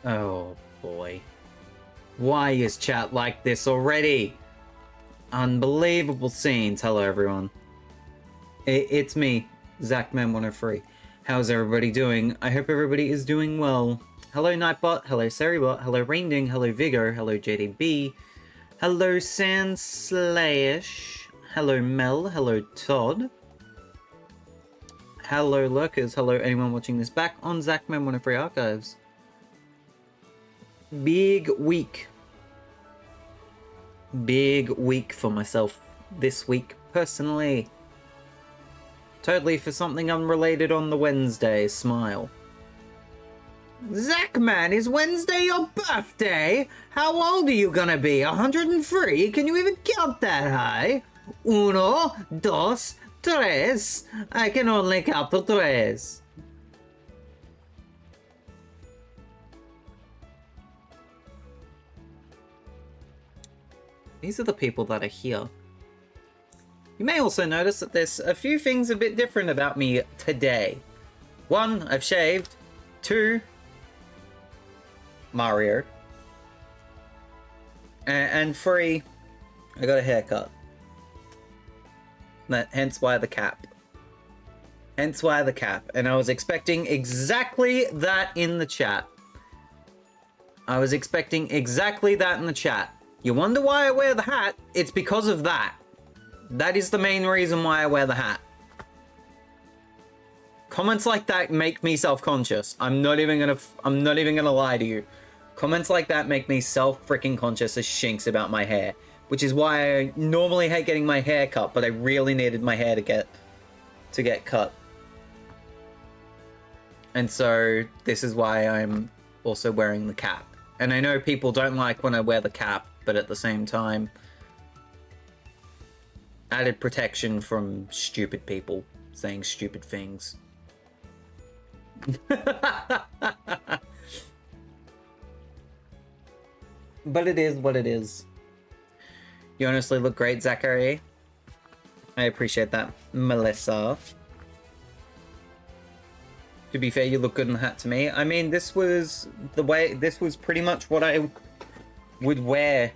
Oh boy. Why is chat like this already? Unbelievable scenes. Hello everyone. It's me, ZachMan103. How's everybody doing? I hope everybody is doing well. Hello Nightbot, hello Seribot, hello Rainding, hello Vigo, hello JDB, hello Sandslash, hello Mel, hello Todd, hello Lurkers, hello anyone watching this back on ZachMan103 Archives. Big week for myself this week, personally. Totally for something unrelated on the Wednesday. Smile. Zachman, is Wednesday your birthday? How old are you gonna be? 103? Can you even count that high? Uno, dos, tres. I can only count to tres. These are the people that are here. You may also notice that there's a few things a bit different about me today. 1, I've shaved. 2, Mario. And 3, I got a haircut. Hence why the cap. Hence why the cap. And I was expecting exactly that in the chat. I was expecting exactly that in the chat. You wonder why I wear the hat? It's because of that. That is the main reason why I wear the hat. Comments like that make me self-conscious. I'm not even gonna lie to you. Comments like that make me self-freaking conscious as shinks about my hair. Which is why I normally hate getting my hair cut, but I really needed my hair to get cut. And so this is why I'm also wearing the cap. And I know people don't like when I wear the cap, but at the same time, added protection from stupid people saying stupid things. But it is what it is. You honestly look great, Zachary. I appreciate that, Melissa. To be fair, you look good in the hat to me. I mean, this was pretty much what I would wear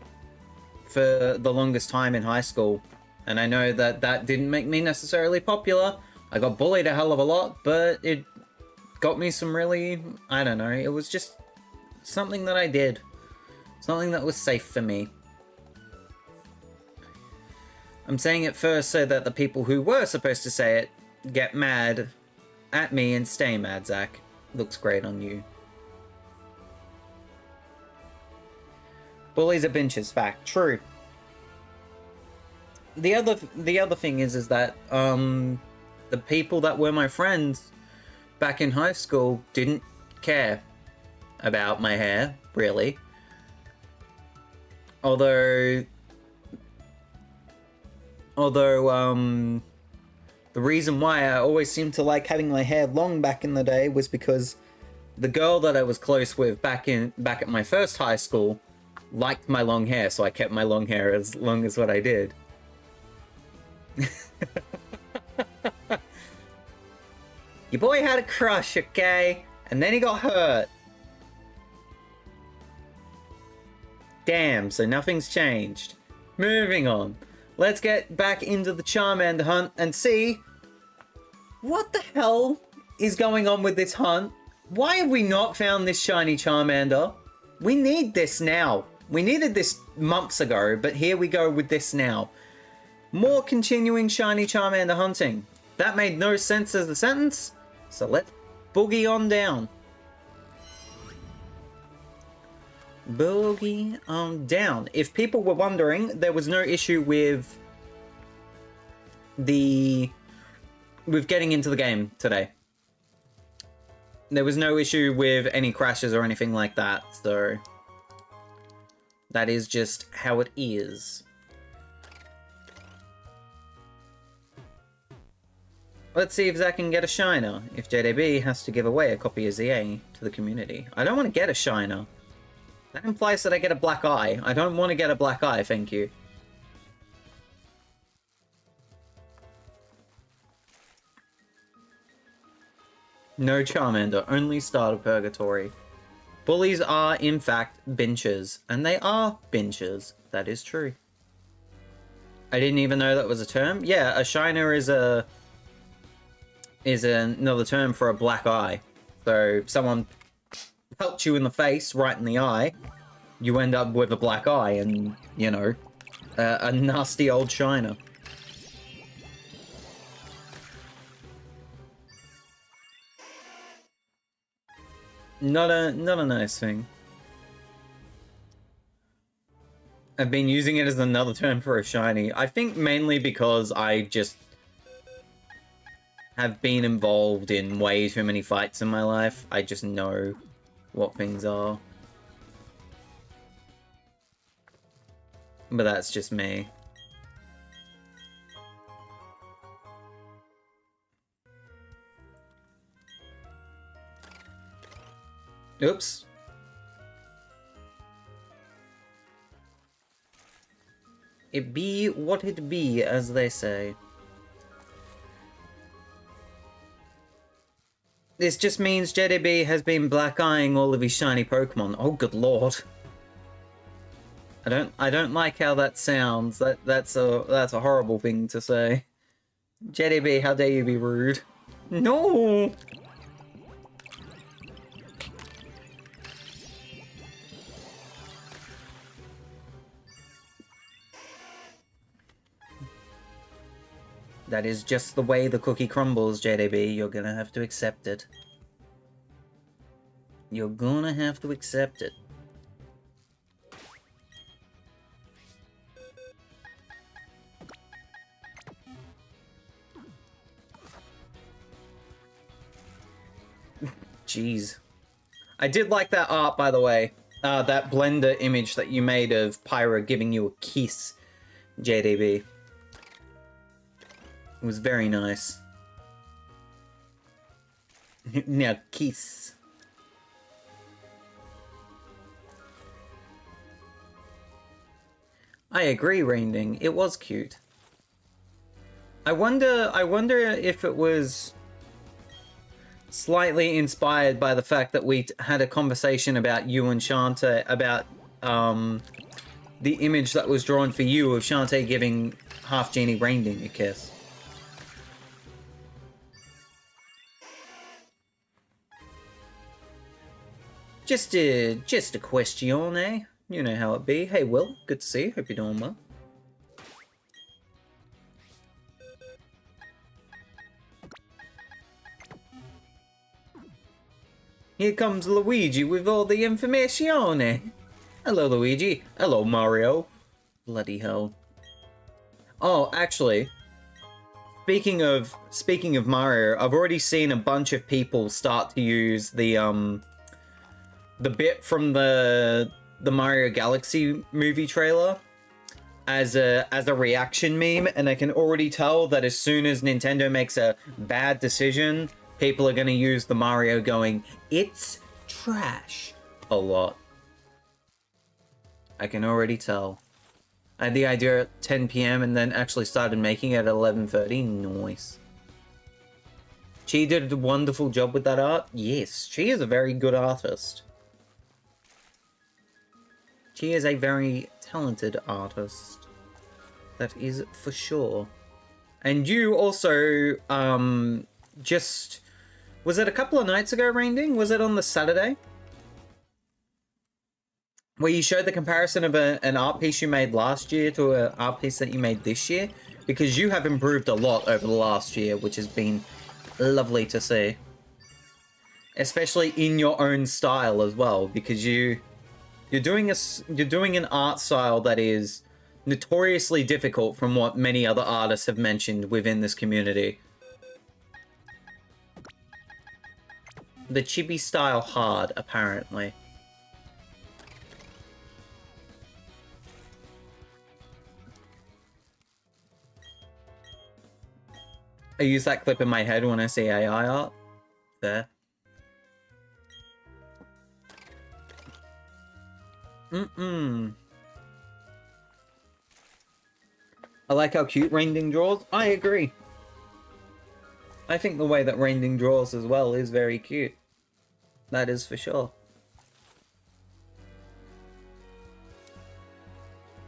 for the longest time in high school. And I know that that didn't make me necessarily popular. I got bullied a hell of a lot, but it got me some really, I don't know, it was just something that I did. Something that was safe for me. I'm saying it first so that the people who were supposed to say it get mad at me and stay mad, Zach. Looks great on you. Bullies are benches, fact. True. The other thing is that the people that were my friends back in high school didn't care about my hair, really. Although the reason why I always seemed to like having my hair long back in the day was because the girl that I was close with back at my first high school liked my long hair, so I kept my long hair as long as what I did. Your boy had a crush, okay? And then he got hurt. Damn, so nothing's changed. Moving on. Let's get back into the Charmander hunt and see what the hell is going on with this hunt. Why have we not found this shiny Charmander? We need this now. We needed this months ago, but here we go with this now. More continuing shiny Charmander hunting. That made no sense as a sentence, so let's boogie on down. Boogie on down. If people were wondering, there was no issue with getting into the game today. There was no issue with any crashes or anything like that, so that is just how it is. Let's see if Zach can get a shiner, if JDB has to give away a copy of ZA to the community. I don't want to get a shiner. That implies that I get a black eye. I don't want to get a black eye, thank you. No Charmander, only Start of Purgatory. Bullies are, in fact, benchers. And they are benchers. That is true. I didn't even know that was a term. Yeah, a shiner is another term for a black eye. So if someone pelts you in the face, right in the eye, you end up with a black eye and, you know, a nasty old shiner. Not a nice thing. I've been using it as another term for a shiny. I think mainly because I just have been involved in way too many fights in my life. I just know what things are. But that's just me. Oops. It be what it be, as they say. This just means JDB has been black-eyeing all of his shiny Pokemon. Oh, good lord. I don't like how that sounds. That's a horrible thing to say. JDB, how dare you be rude? No! That is just the way the cookie crumbles, JDB. You're gonna have to accept it. You're gonna have to accept it. Jeez. I did like that art, by the way. That Blender image that you made of Pyra giving you a kiss, JDB. It was very nice. Now, kiss. I agree, Rainding. It was cute. I wonder if it was slightly inspired by the fact that we had a conversation about you and Shantae, about the image that was drawn for you of Shantae giving Half Genie Rainding a kiss. Just a question, eh? You know how it be. Hey, Will, good to see you. Hope you're doing well. Here comes Luigi with all the information, eh? Hello, Luigi. Hello, Mario. Bloody hell. Oh, actually, speaking of Mario, I've already seen a bunch of people start to use the bit from the Mario Galaxy movie trailer as a reaction meme, and I can already tell that as soon as Nintendo makes a bad decision, people are going to use the Mario going, "It's trash," a lot. I can already tell. I had the idea at 10 PM and then actually started making it at 11:30. Nice. She did a wonderful job with that art. Yes, she is a very good artist. She is a very talented artist. That is for sure. And you also, just... Was it a couple of nights ago, Rainding? Was it on the Saturday? Where you showed the comparison of an art piece you made last year to an art piece that you made this year? Because you have improved a lot over the last year, which has been lovely to see. Especially in your own style as well, because you're doing an art style that is notoriously difficult from what many other artists have mentioned within this community. The chibi style hard, apparently. I use that clip in my head when I see AI art. There. I like how cute Rainding draws. I agree. I think the way that Rainding draws as well is very cute. That is for sure.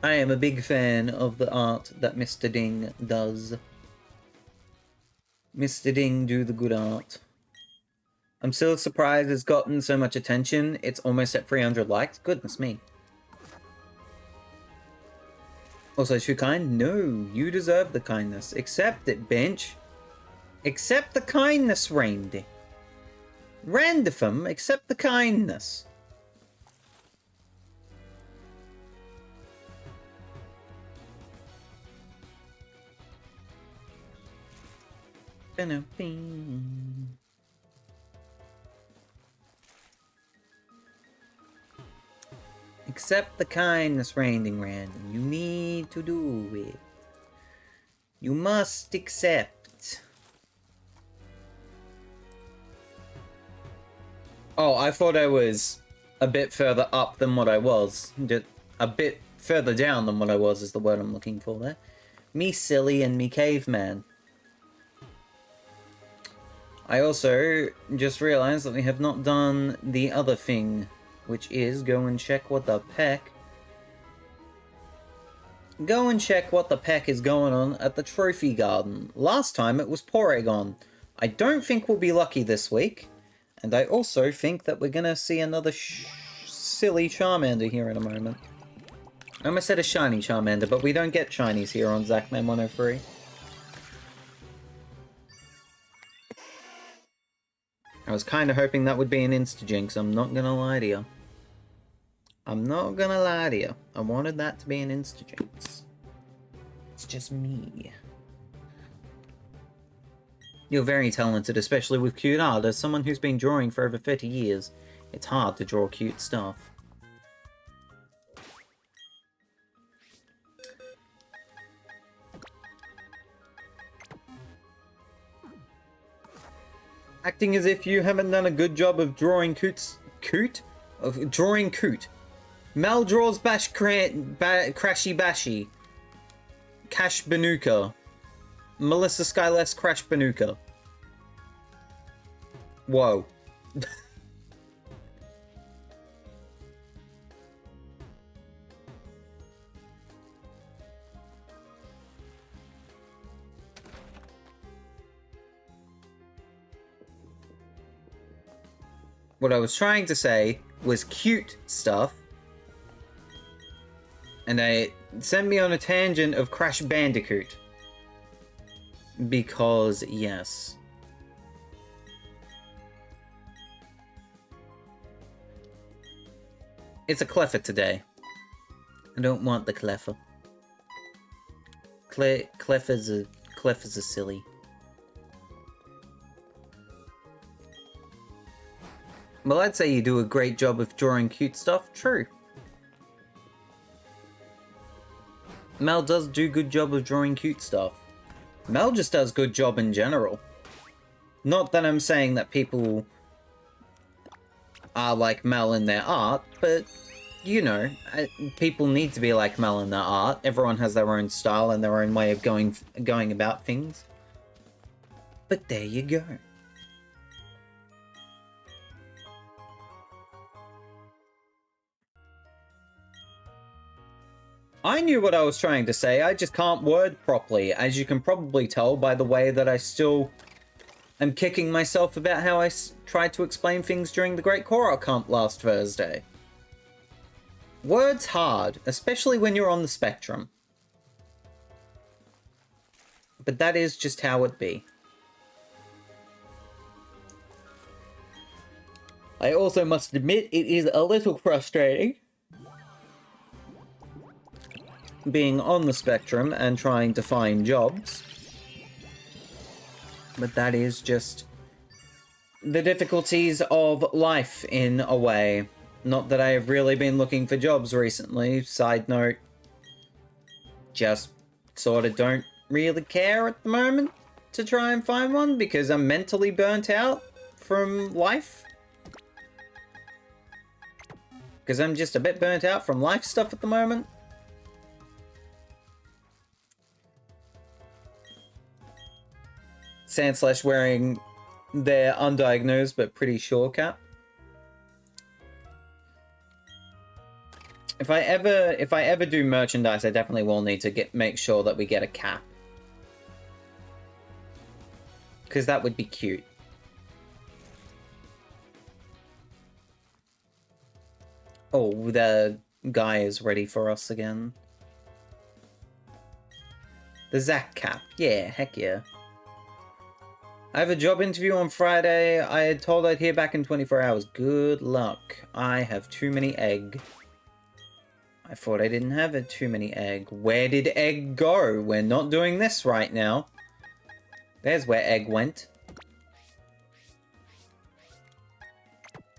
I am a big fan of the art that Mr. Ding does. Mr. Ding do the good art. I'm still surprised it's gotten so much attention. It's almost at 300 likes. Goodness me. Also, too kind? No, you deserve the kindness. Accept it, bench. Accept the kindness, Randy. Randifum, accept the kindness. Accept the kindness, Randing Random. You need to do it. You must accept. Oh, I thought I was a bit further up than what I was. A bit further down than what I was is the word I'm looking for there. Me silly and me caveman. I also just realized that we have not done the other thing, which is go and check what the peck... Go and check what the peck is going on at the trophy garden. Last time it was Porygon. I don't think we'll be lucky this week. And I also think that we're gonna see another silly Charmander here in a moment. I almost said a shiny Charmander, but we don't get shinies here on Zachman 103. I was kind of hoping that would be an Insta-Jinx, I'm not gonna lie to you. I'm not gonna lie to you. I wanted that to be an Insta-Jinx. It's just me. You're very talented, especially with cute art. As someone who's been drawing for over 30 years, it's hard to draw cute stuff. Acting as if you haven't done a good job of drawing drawing coot. Mel draws Crashy Bashy. Cash Banuka. Melissa Skyless Crash Banuka. Whoa. What I was trying to say was cute stuff. And it sent me on a tangent of Crash Bandicoot. Because, yes. It's a Cleffer today. I don't want the Cleffer. Cleffers are silly. Well, I'd say you do a great job of drawing cute stuff. True. Mel does do a good job of drawing cute stuff. Mel just does good job in general. Not that I'm saying that people are like Mel in their art, but, you know, people need to be like Mel in their art. Everyone has their own style and their own way of going about things. But there you go. I knew what I was trying to say, I just can't word properly, as you can probably tell by the way that I still am kicking myself about how I tried to explain things during the Great Korok Comp last Thursday. Words hard, especially when you're on the spectrum. But that is just how it be. I also must admit it is a little frustrating being on the spectrum and trying to find jobs. But that is just the difficulties of life in a way. Not that I have really been looking for jobs recently. Side note, just sort of don't really care at the moment to try and find one because I'm mentally burnt out from life. Because I'm just a bit burnt out from life stuff at the moment. Sandslash wearing their undiagnosed but pretty sure cap. If I ever do merchandise, I definitely will need to make sure that we get a cap. Because that would be cute. Oh, the guy is ready for us again. The Zach cap. Yeah, heck yeah. I have a job interview on Friday. I had told I'd hear back in 24 hours. Good luck. I have too many egg. I thought I didn't have too many egg. Where did egg go? We're not doing this right now. There's where egg went.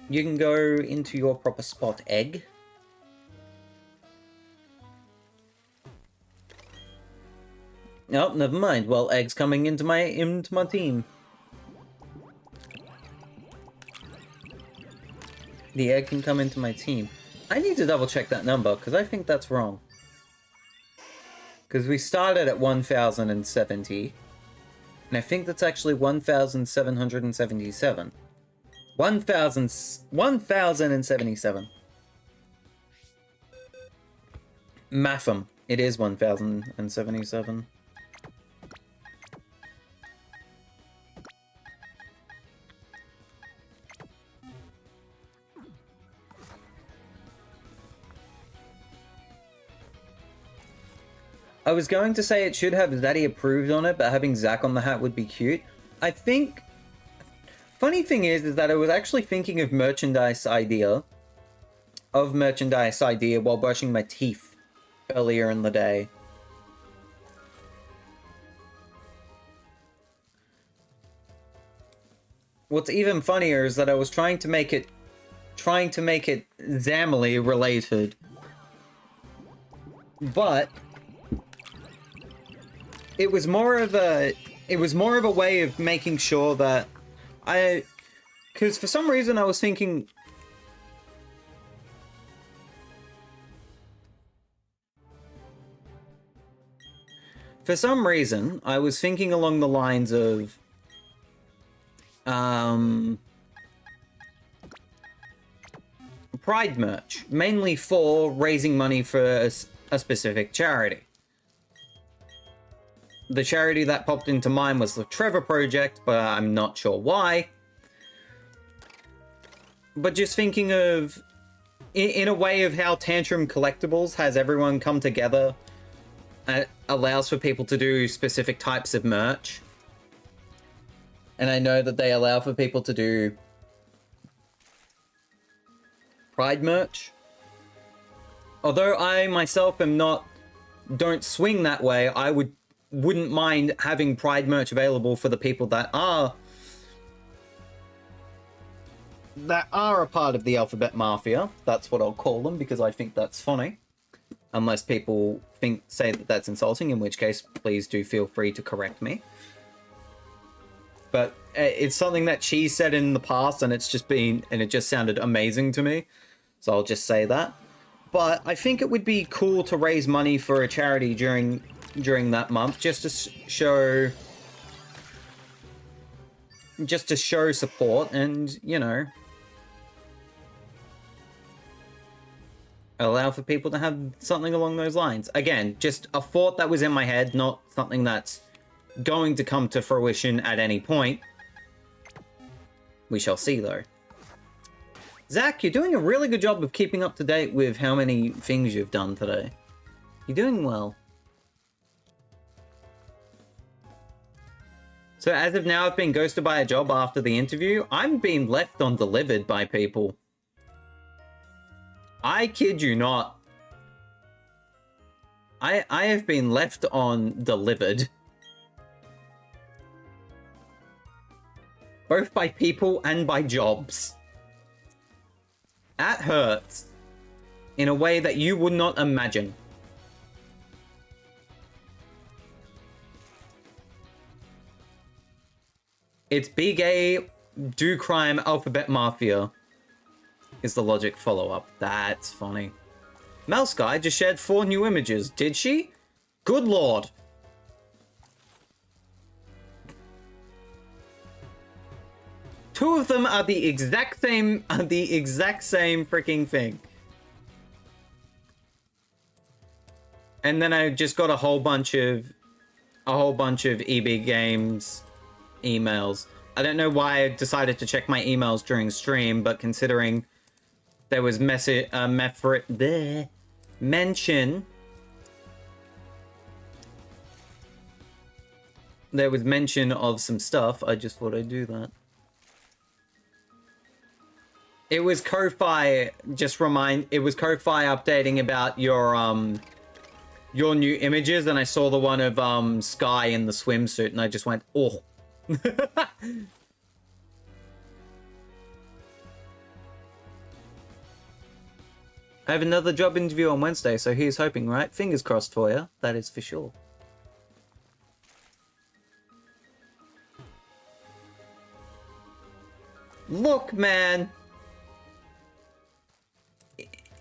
You can go into your proper spot, egg. Oh, never mind. Well, egg's coming into my team. The egg can come into my team. I need to double check that number, because I think that's wrong. Because we started at 1,070. And I think that's actually 1,777. 1,077. Matham. It is 1,077. I was going to say it should have Zaddy approved on it, but having Zach on the hat would be cute. I think... Funny thing is that I was actually thinking of merchandise idea while brushing my teeth earlier in the day. What's even funnier is that I was trying to make it Zamily related. But it was more of a way of making sure that because for some reason I was thinking along the lines of Pride merch, mainly for raising money for a specific charity. The charity that popped into mind was the Trevor Project, but I'm not sure why. But just thinking of, in a way of how Tantrum Collectibles has everyone come together, allows for people to do specific types of merch. And I know that they allow for people to do Pride merch. Although I myself don't swing that way, I wouldn't mind having Pride merch available for the people that are a part of the Alphabet Mafia. That's what I'll call them, because I think that's funny. Unless people say that that's insulting, in which case, please do feel free to correct me. But it's something that she said in the past, and it just sounded amazing to me. So I'll just say that. But I think it would be cool to raise money for a charity during that month, just to show support and, you know, allow for people to have something along those lines. Again, just a thought that was in my head, not something that's going to come to fruition at any point. We shall see, though. Zach, you're doing a really good job of keeping up to date with how many things you've done today. You're doing well. So as of now, I've been ghosted by a job after the interview. I'm being left on delivered by people. I kid you not. I have been left on delivered. Both by people and by jobs. That hurts. In a way that you would not imagine. It's Big A, Do Crime, Alphabet Mafia. Is the logic follow-up. That's funny. Mouse Guy just shared 4 new images. Did she? Good lord. Two of them are the exact same freaking thing. And then I just got a whole bunch of EB Games emails. I don't know why I decided to check my emails during stream, but considering there was mention of some stuff, I just thought I'd do that. It was Ko-Fi, it was Ko-Fi updating about your new images, and I saw the one of Sky in the swimsuit, and I just went, oh. I have another job interview on Wednesday, so here's hoping, right? Fingers crossed for you. That is for sure. Look, man.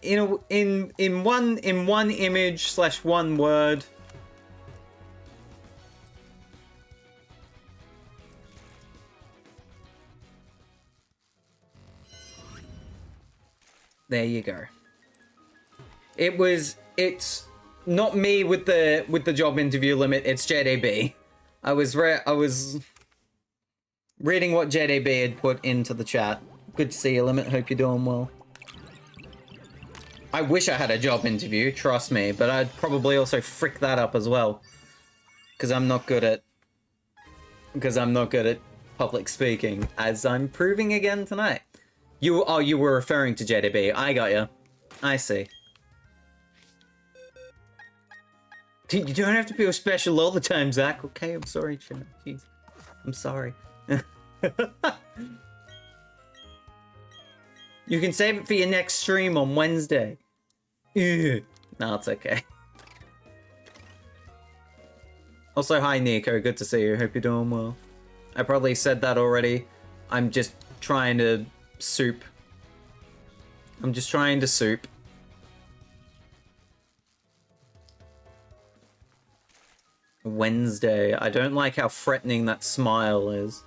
In one image / one word. There you go. It's not me with the job interview limit, it's JDB. I was reading what JDB had put into the chat. Good to see you, Limit. Hope you're doing well. I wish I had a job interview, trust me, but I'd probably also frick that up as well. Because I'm not good at public speaking, as I'm proving again tonight. You were referring to JDB. I got you. I see. You don't have to feel special all the time, Zach. Okay, I'm sorry, Chan. Jeez. I'm sorry. You can save it for your next stream on Wednesday. No, it's okay. Also, hi, Nico. Good to see you. Hope you're doing well. I probably said that already. I'm just trying to soup. Wednesday. I don't like how threatening that smile is.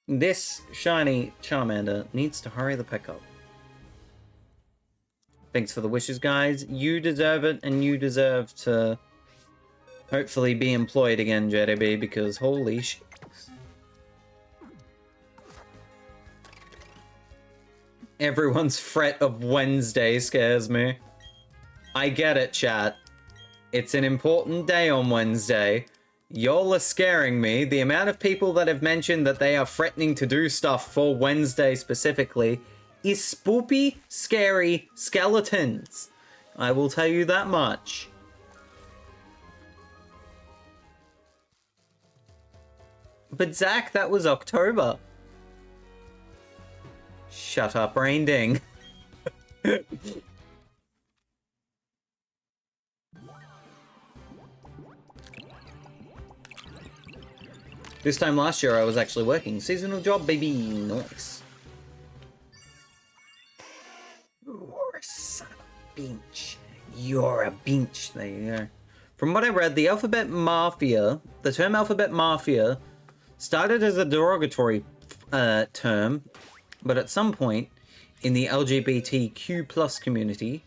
This shiny Charmander needs to hurry the pick up. Thanks for the wishes, guys. You deserve it, and you deserve to hopefully be employed again, JDB, because holy shit. Everyone's threat of Wednesday scares me. I get it, chat. It's an important day on Wednesday. Y'all are scaring me. The amount of people that have mentioned that they are threatening to do stuff for Wednesday specifically is spoopy, scary skeletons. I will tell you that much. But Zach, that was October. Shut up, Rainding. This time last year I was actually working. Seasonal job, baby. Nice. You're a son of a bench. You're a bench. There you go. From what I read, the term alphabet mafia started as a derogatory term, but at some point in the LGBTQ+ community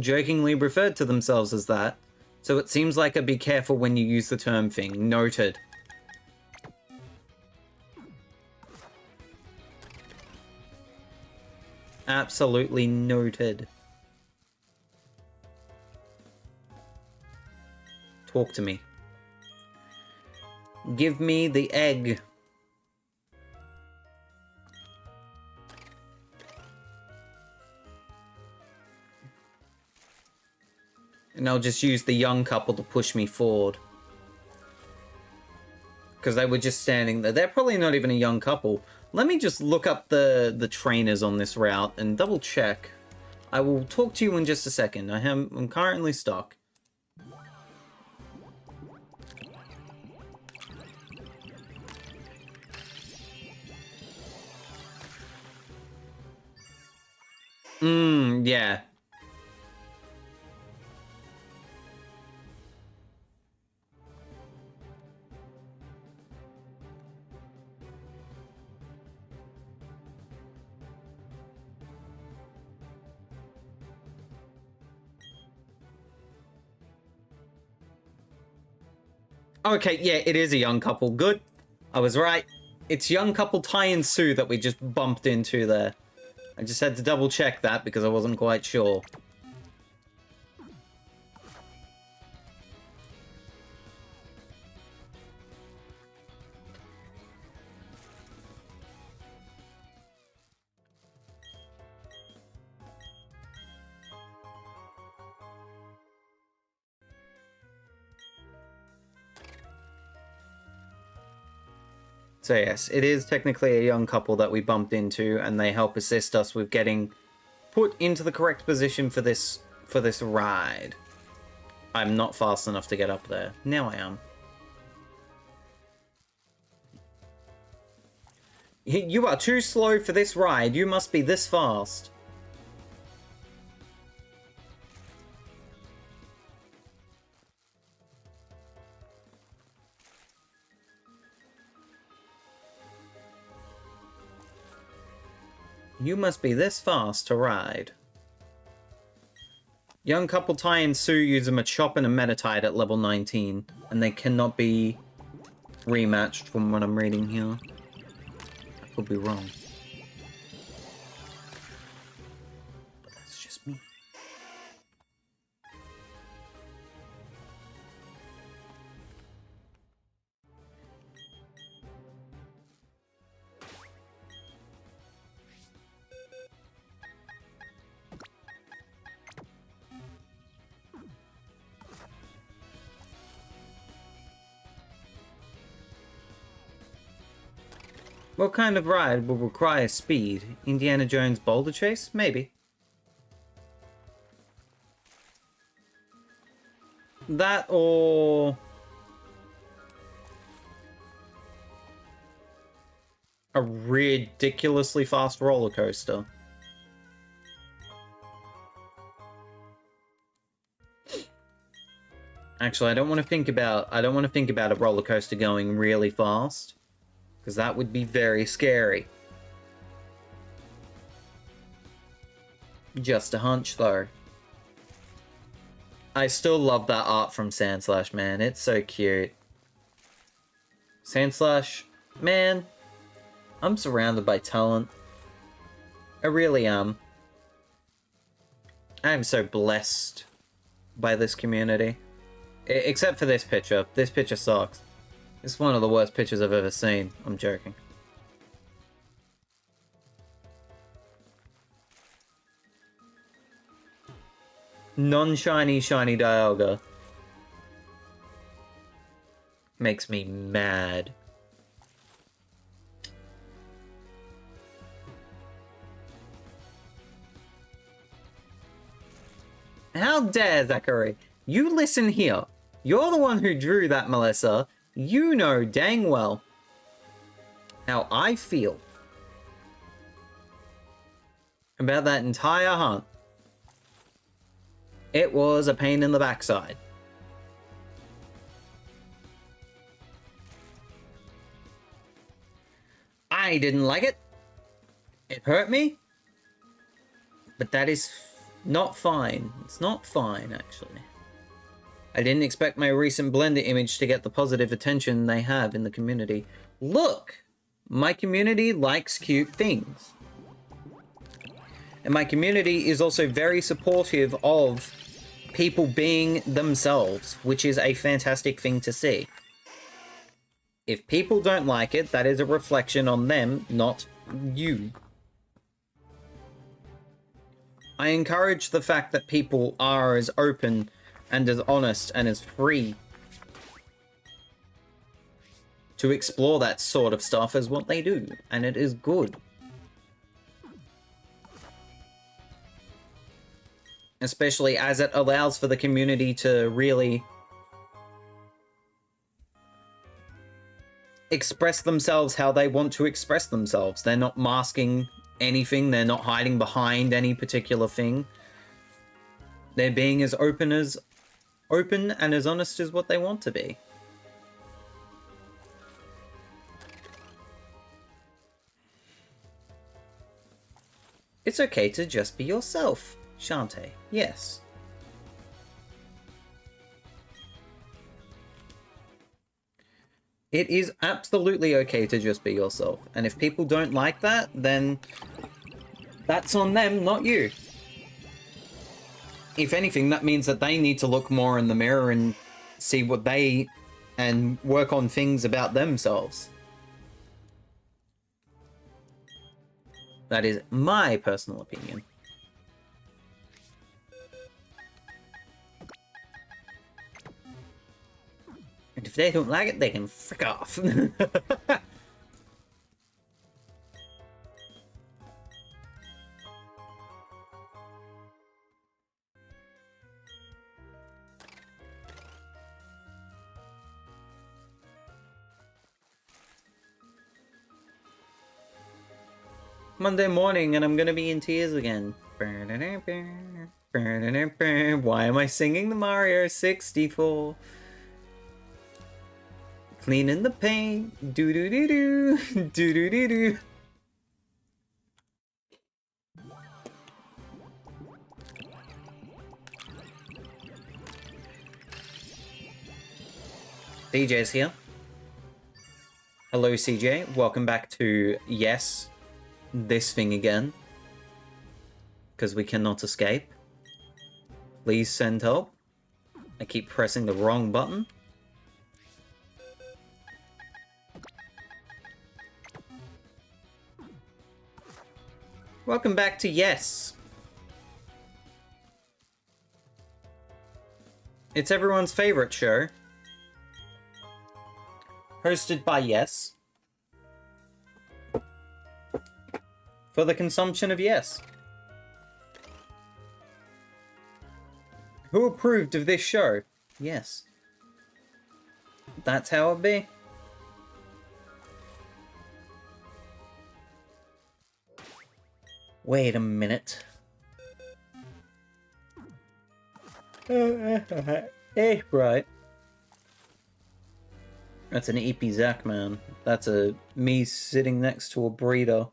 jokingly referred to themselves as that. So it seems like a be careful when you use the term thing. Noted. Absolutely noted. Talk to me. Give me the egg. And I'll just use the young couple to push me forward. Because they were just standing there. They're probably not even a young couple. Let me just look up the trainers on this route and double check. I will talk to you in just a second. I'm currently stuck. Yeah. Okay, yeah, it is a young couple. Good. I was right. It's young couple Tai and Sue that we just bumped into there. I just had to double check that because I wasn't quite sure. So yes, it is technically a young couple that we bumped into, and they help assist us with getting put into the correct position for this ride. I'm not fast enough to get up there. Now I am. You are too slow for this ride. You must be this fast. You must be this fast to ride. Young couple Tai and Sue use a Machop and a Metatide at level 19, and they cannot be rematched from what I'm reading here. I could be wrong. But that's just me. What kind of ride will require speed? Indiana Jones Boulder Chase? Maybe. That or... a ridiculously fast roller coaster. Actually, I don't want to think about a roller coaster going really fast, because that would be very scary. Just a hunch, though. I still love that art from Sandslash, man. It's so cute. Sandslash, man, I'm surrounded by talent. I really am. I am so blessed by this community. Except for this picture. This picture sucks. It's one of the worst pictures I've ever seen. I'm joking. Non-shiny, shiny Dialga. Makes me mad. How dare, Zachary? You listen here. You're the one who drew that, Melissa. You know dang well how I feel about that entire hunt. It was a pain in the backside. I didn't like it. It hurt me. But that is not fine. It's not fine, actually. I didn't expect my recent Blender image to get the positive attention they have in the community. Look! My community likes cute things. And my community is also very supportive of people being themselves, which is a fantastic thing to see. If people don't like it, that is a reflection on them, not you. I encourage the fact that people are as open and as honest and as free to explore that sort of stuff as what they do, and it is good. Especially as it allows for the community to really express themselves how they want to express themselves. They're not masking anything, they're not hiding behind any particular thing. They're being as open and as honest as what they want to be. It's okay to just be yourself, Shantae. Yes. It is absolutely okay to just be yourself. And if people don't like that, then that's on them, not you. If anything, that means that they need to look more in the mirror and see what they... and work on things about themselves. That is my personal opinion. And if they don't like it, they can frick off. Monday morning and I'm gonna be in tears again. Why am I singing the Mario 64? Cleaning the paint. Do do do do. Do do do do. CJ's here. Hello, CJ. Welcome back to Yes, this thing again. Because we cannot escape. Please send help. I keep pressing the wrong button. Welcome back to Yes. It's everyone's favorite show. Hosted by Yes. For the consumption of Yes. Who approved of this show? Yes. That's how it be. Wait a minute. Right. That's an EP Zack, man. That's a me sitting next to a breeder.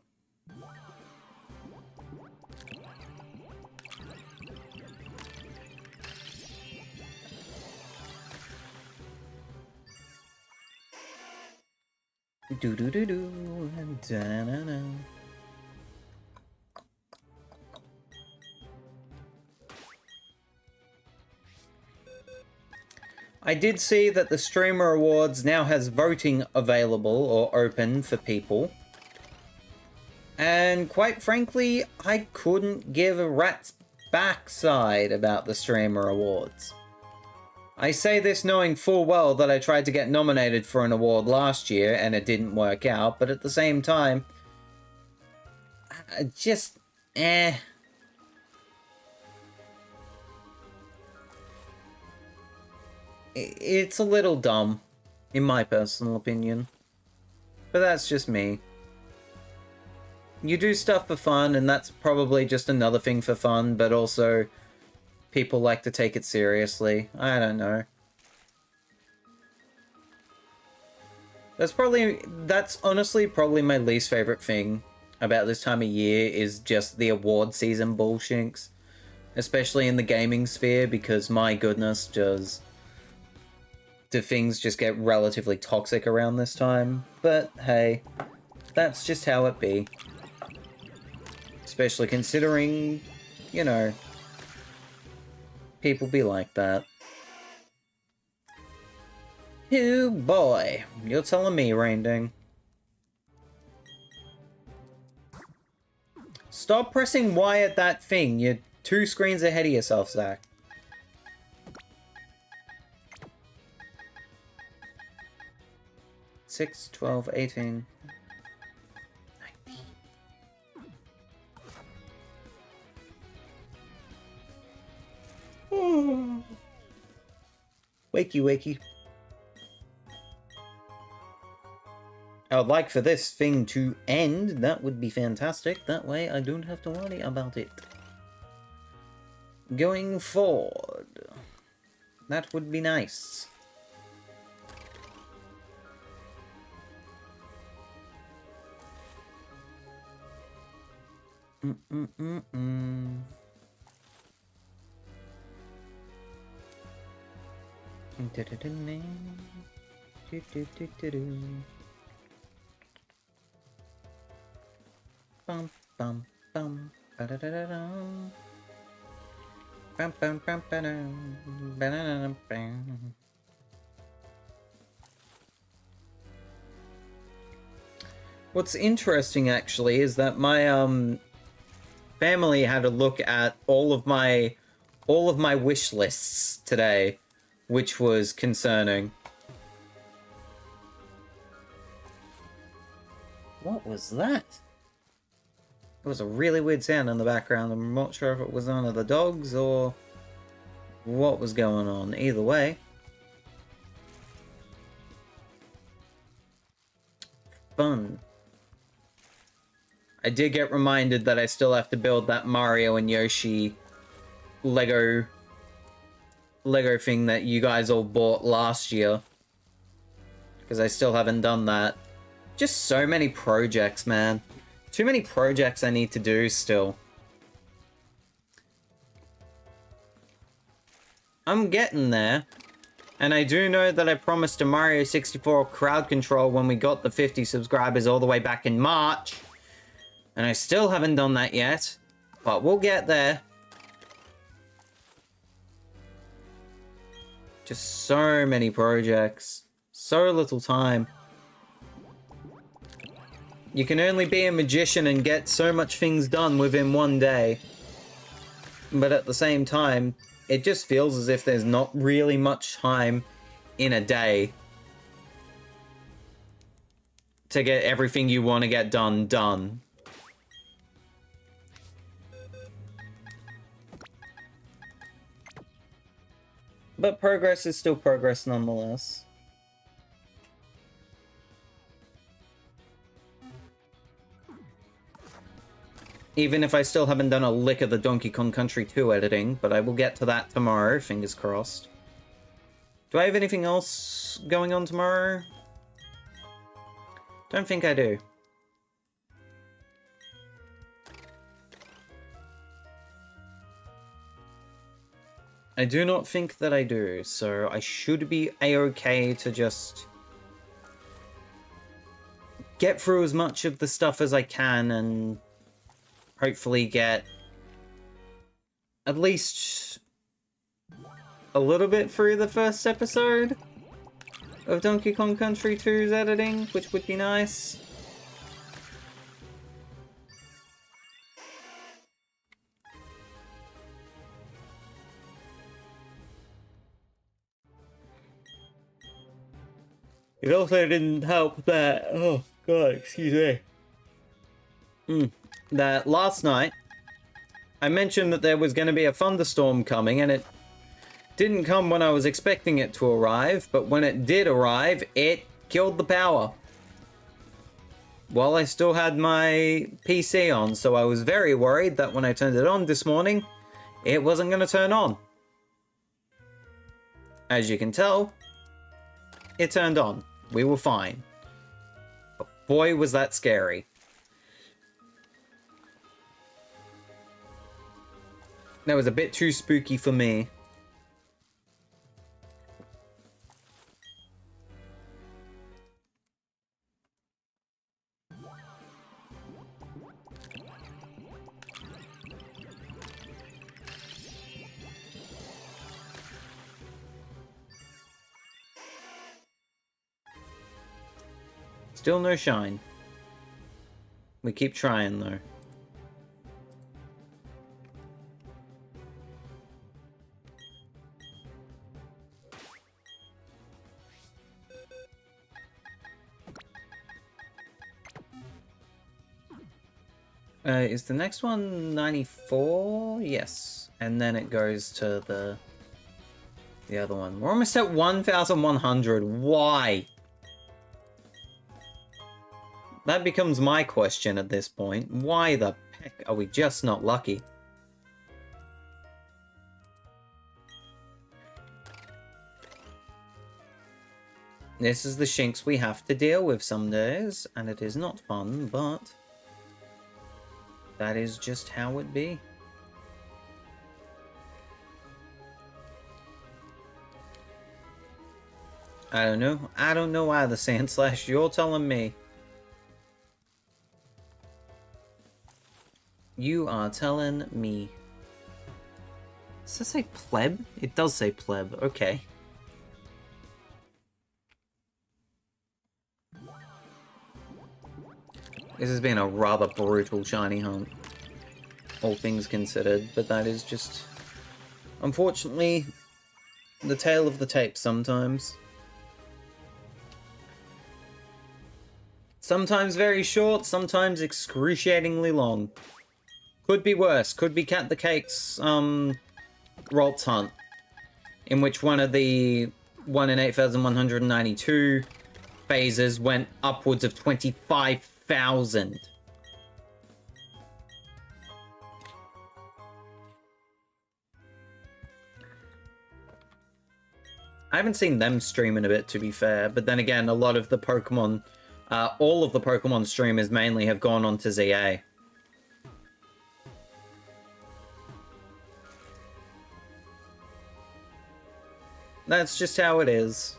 Do do do do. Da na na. I did see that the Streamer Awards now has voting available or open for people. And quite frankly, I couldn't give a rat's backside about the Streamer Awards. I say this knowing full well that I tried to get nominated for an award last year and it didn't work out, but at the same time, just, It's a little dumb, in my personal opinion. But that's just me. You do stuff for fun, and that's probably just another thing for fun, but also people like to take it seriously. I don't know. That's honestly probably my least favorite thing about this time of year is just the award season bullshinks. Especially in the gaming sphere, because my goodness, do things just get relatively toxic around this time? But hey, that's just how it be. Especially considering, you know, people be like that. Oh boy, you're telling me, Rainding. Stop pressing Y at that thing. You're 2 screens ahead of yourself, Zach. Six, 12, 18, 19. Wakey, wakey. I would like for this thing to end. That would be fantastic. That way I don't have to worry about it. Going forward. That would be nice. Bum bum bum. Ba-da-da-da-dum. Bum bum bum ba-dum. Ba-da-da-dum-bum. What's interesting actually is that my family had a look at all of my wish lists today, which was concerning. What was that? It was a really weird sound in the background. I'm not sure if it was one of the dogs or what was going on. Either way. Fun. I did get reminded that I still have to build that Mario and Yoshi Lego thing that you guys all bought last year. Because I still haven't done that. Just so many projects, man. Too many projects I need to do still. I'm getting there. And I do know that I promised a Mario 64 crowd control when we got the 50 subscribers all the way back in March. And I still haven't done that yet. But we'll get there. Just so many projects. So little time. You can only be a magician and get so much things done within one day. But at the same time, it just feels as if there's not really much time in a day to get everything you want to get done. But progress is still progress nonetheless. Even if I still haven't done a lick of the Donkey Kong Country 2 editing, but I will get to that tomorrow, fingers crossed. Do I have anything else going on tomorrow? Don't think I do. I do not think that I do, so I should be a-okay to just get through as much of the stuff as I can and hopefully get at least a little bit through the first episode of Donkey Kong Country 2's editing, which would be nice. It also didn't help that, oh god, excuse me. That last night, I mentioned that there was going to be a thunderstorm coming, and it didn't come when I was expecting it to arrive, but when it did arrive, it killed the power. While I still had my PC on, so I was very worried that when I turned it on this morning, it wasn't going to turn on. As you can tell, it turned on. We were fine. But boy, was that scary. That was a bit too spooky for me. Still no shine. We keep trying though. Is the next one 94? Yes. And then it goes to the other one. We're almost at 1,100. Why? That becomes my question at this point. Why the heck are we just not lucky? This is the shinks we have to deal with some days, and it is not fun, but that is just how it be. I don't know. I don't know either, Sandslash. You're telling me. You are telling me. Does it say pleb? It does say pleb. Okay. This has been a rather brutal shiny hunt, all things considered, but that is just, unfortunately, the tale of the tape sometimes. Sometimes very short, sometimes excruciatingly long. Could be worse. Could be Cat the Cake's, Ralts hunt, in which one of the 1 in 8,192 phases went upwards of 25,000. I haven't seen them stream in a bit, to be fair, but then again, a lot of the Pokemon, all of the Pokemon streamers mainly have gone on to ZA. That's just how it is.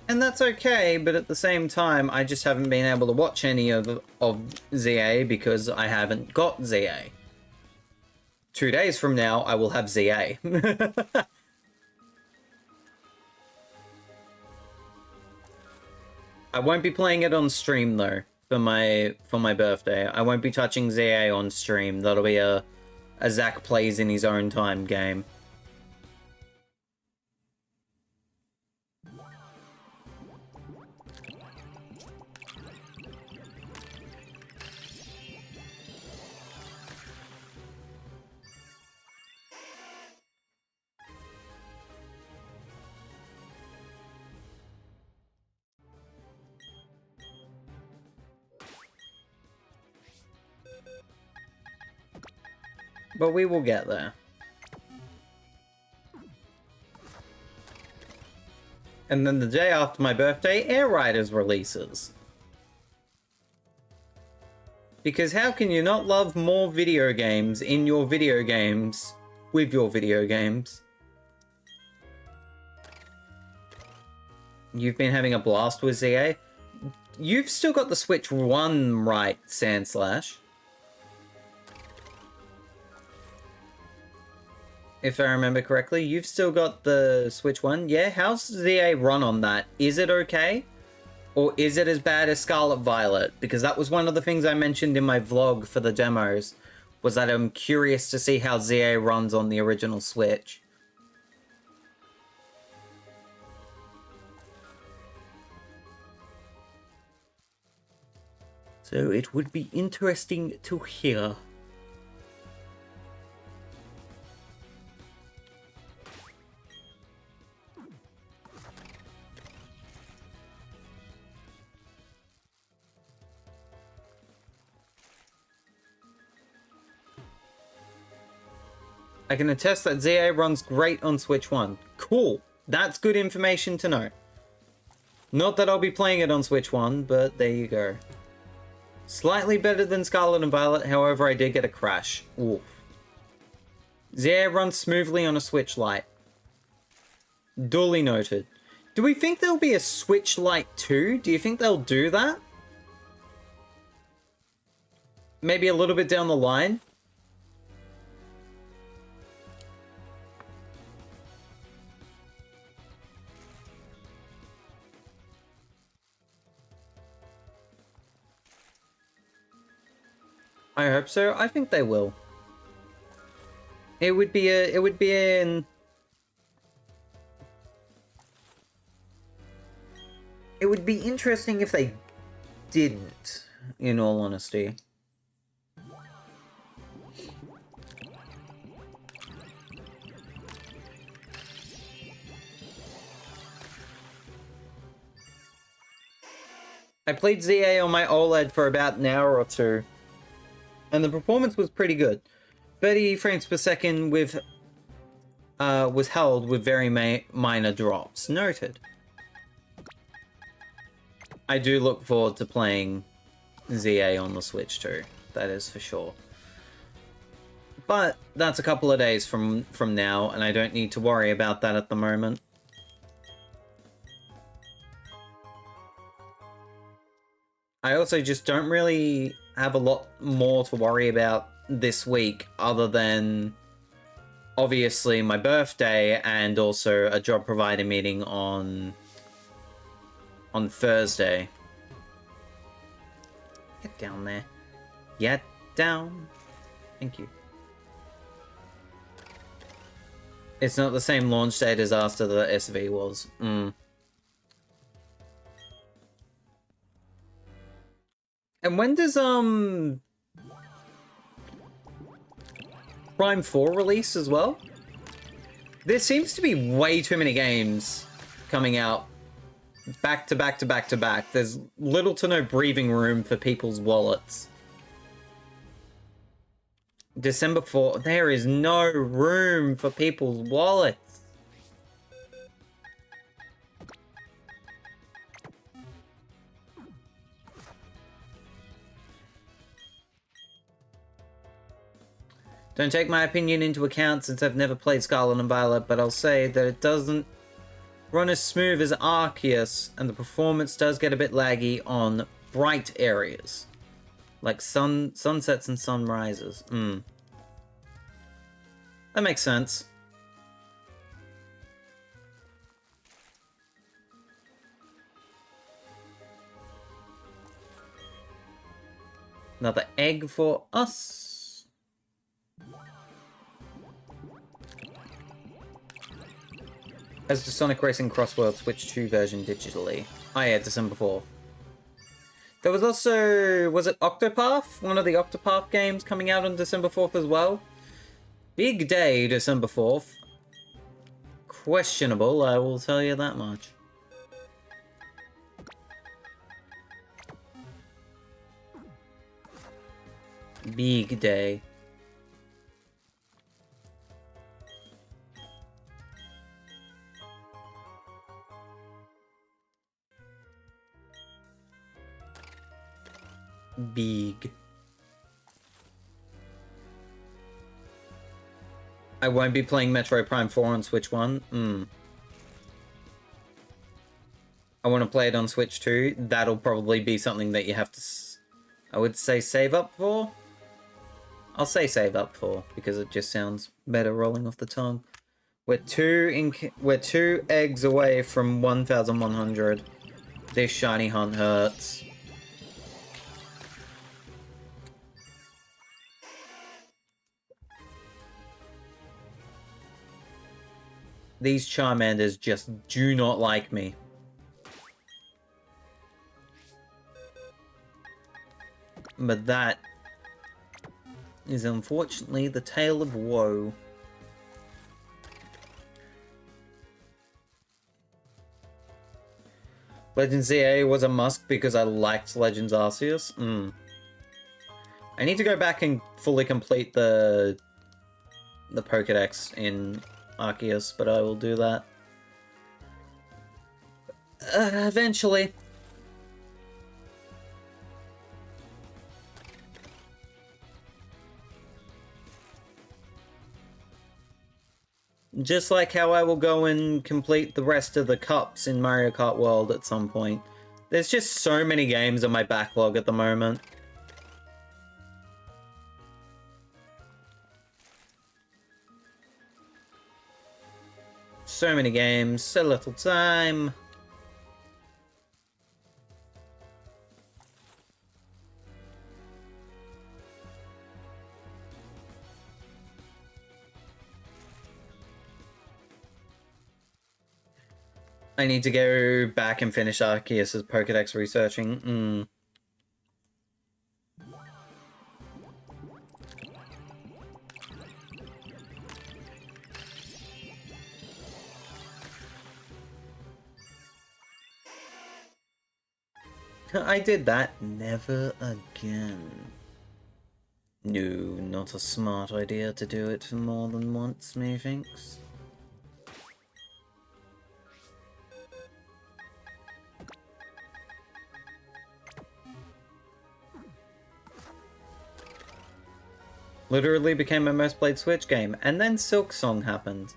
And that's okay, but at the same time, I just haven't been able to watch any of ZA because I haven't got ZA. 2 days from now, I will have ZA. I won't be playing it on stream though for my birthday. I won't be touching ZA on stream. That'll be a Zach plays in his own time game. But we will get there. And then the day after my birthday, Air Riders releases. Because how can you not love more video games in your video games with your video games? You've been having a blast with ZA? You've still got the Switch 1 right, Sandslash. If I remember correctly, you've still got the Switch 1. Yeah, how's ZA run on that? Is it okay? Or is it as bad as Scarlet Violet? Because that was one of the things I mentioned in my vlog for the demos, was that I'm curious to see how ZA runs on the original Switch. So it would be interesting to hear. I can attest that ZA runs great on Switch 1. Cool. That's good information to know. Not that I'll be playing it on Switch 1, but there you go. Slightly better than Scarlet and Violet, however I did get a crash. Oof. ZA runs smoothly on a Switch Lite. Duly noted. Do we think there'll be a Switch Lite 2? Do you think they'll do that? Maybe a little bit down the line? I hope so. I think they will. It would be interesting if they didn't, in all honesty. I played ZA on my OLED for about an hour or two, and the performance was pretty good. 30 frames per second with was held with very minor drops. Noted. I do look forward to playing ZA on the Switch too. That is for sure. But that's a couple of days from now, and I don't need to worry about that at the moment. I also just don't really have a lot more to worry about this week other than obviously my birthday and also a job provider meeting on Thursday. Get down there. Get down. Thank you. It's not the same launch date as after the SV was. And when does Prime 4 release as well? There seems to be way too many games coming out back to back to back to back. There's little to no breathing room for people's wallets. December 4, there is no room for people's wallets. Don't take my opinion into account since I've never played Scarlet and Violet, but I'll say that it doesn't run as smooth as Arceus, and the performance does get a bit laggy on bright areas. Like sunsets and sunrises. That makes sense. Another egg for us. As the Sonic Racing Crossworld Switch 2 version digitally. Oh yeah, December 4th. There was also, was it Octopath? One of the Octopath games coming out on December 4th as well. Big day, December 4th. Questionable, I will tell you that much. Big day. Big. I won't be playing Metroid Prime 4 on Switch 1. I want to play it on Switch 2. That'll probably be something that you have to, I would say, save up for. I'll say save up for, because it just sounds better rolling off the tongue. We're two eggs away from 1,100. This shiny hunt hurts. These Charmanders just do not like me. But that is unfortunately the tale of woe. Legends ZA was a must because I liked Legends Arceus. I need to go back and fully complete the Pokédex in Arceus, but I will do that eventually. Just like how I will go and complete the rest of the cups in Mario Kart World at some point. There's just so many games on my backlog at the moment. So many games, so little time. I need to go back and finish Arceus' Pokédex researching. I did that. Never again. No, not a smart idea to do it more than once, methinks. Literally became my most played Switch game. And then Silk Song happened.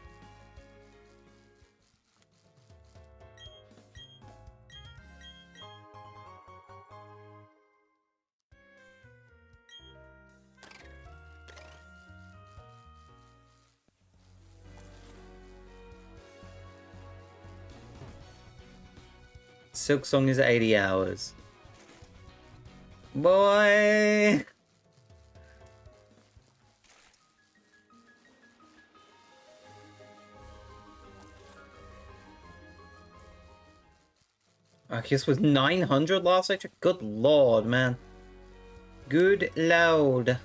Silk Song is 80 hours. Boy! Arceus was 900 last I checked? Good lord, man. Good lord.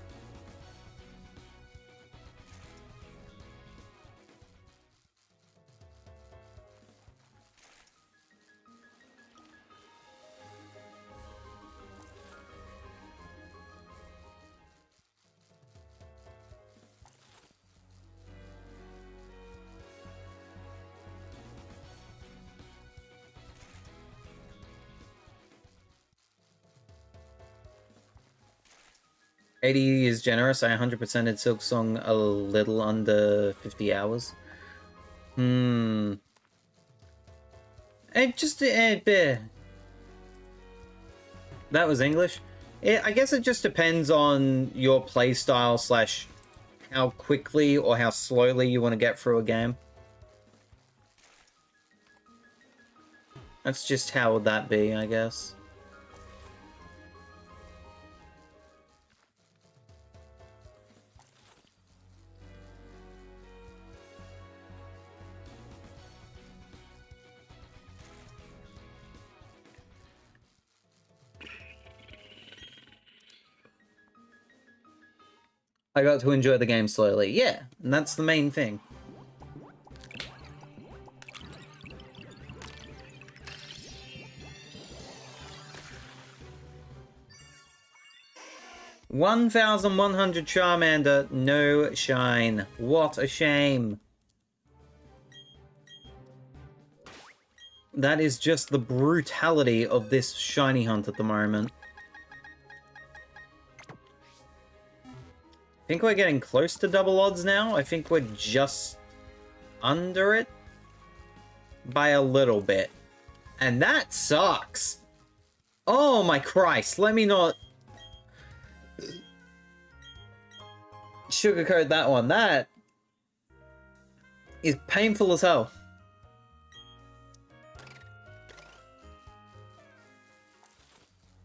$80 is generous. I 100%ed Silk Song a little under 50 hours. It just... that was English. I guess it just depends on your playstyle slash how quickly or how slowly you want to get through a game. That's just how would that be, I guess. I got to enjoy the game slowly. Yeah, and that's the main thing. $1,100 Charmander, no shine. What a shame. That is just the brutality of this shiny hunt at the moment. I think we're getting close to double odds now. I think we're just under it by a little bit. And that sucks. Oh my Christ, let me not sugarcoat that one. That is painful as hell.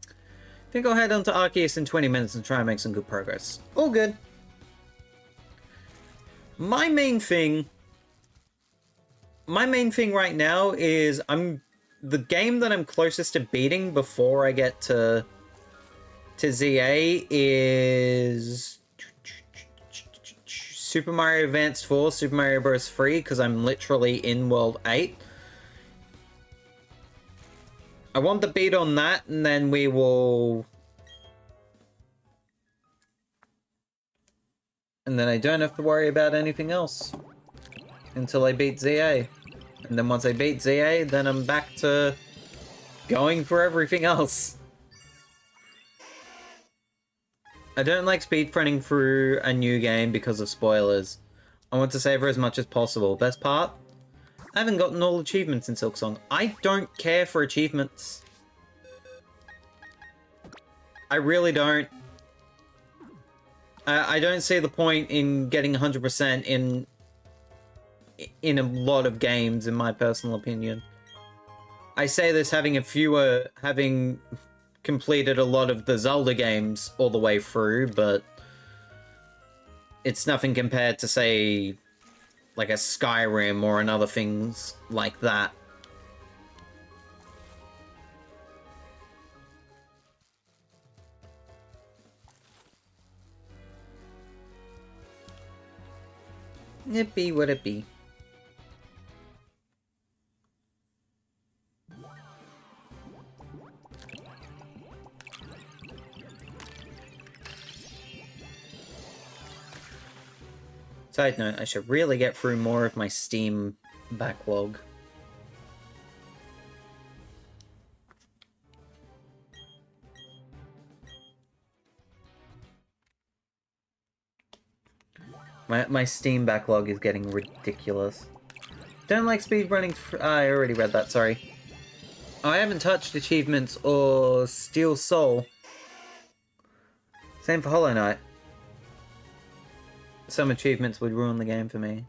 I think I'll head on to Arceus in 20 minutes and try and make some good progress. All good. My main thing right now is the game that I'm closest to beating before I get to ZA is Super Mario Advance 4, Super Mario Bros. 3, because I'm literally in World 8. I want the beat on that, and then we will... And then I don't have to worry about anything else until I beat ZA. And then once I beat ZA, then I'm back to going for everything else. I don't like speedrunning through a new game because of spoilers. I want to savor as much as possible. Best part? I haven't gotten all achievements in Silk Song. I don't care for achievements. I really don't. I don't see the point in getting 100% in a lot of games, in my personal opinion. I say this having completed a lot of the Zelda games all the way through, but it's nothing compared to, say, like a Skyrim or another things like that. It be what it be. Side note, I should really get through more of my Steam backlog. My Steam backlog is getting ridiculous. Don't like speedrunning. I already read that, sorry. Oh, I haven't touched achievements or Steel Soul. Same for Hollow Knight. Some achievements would ruin the game for me.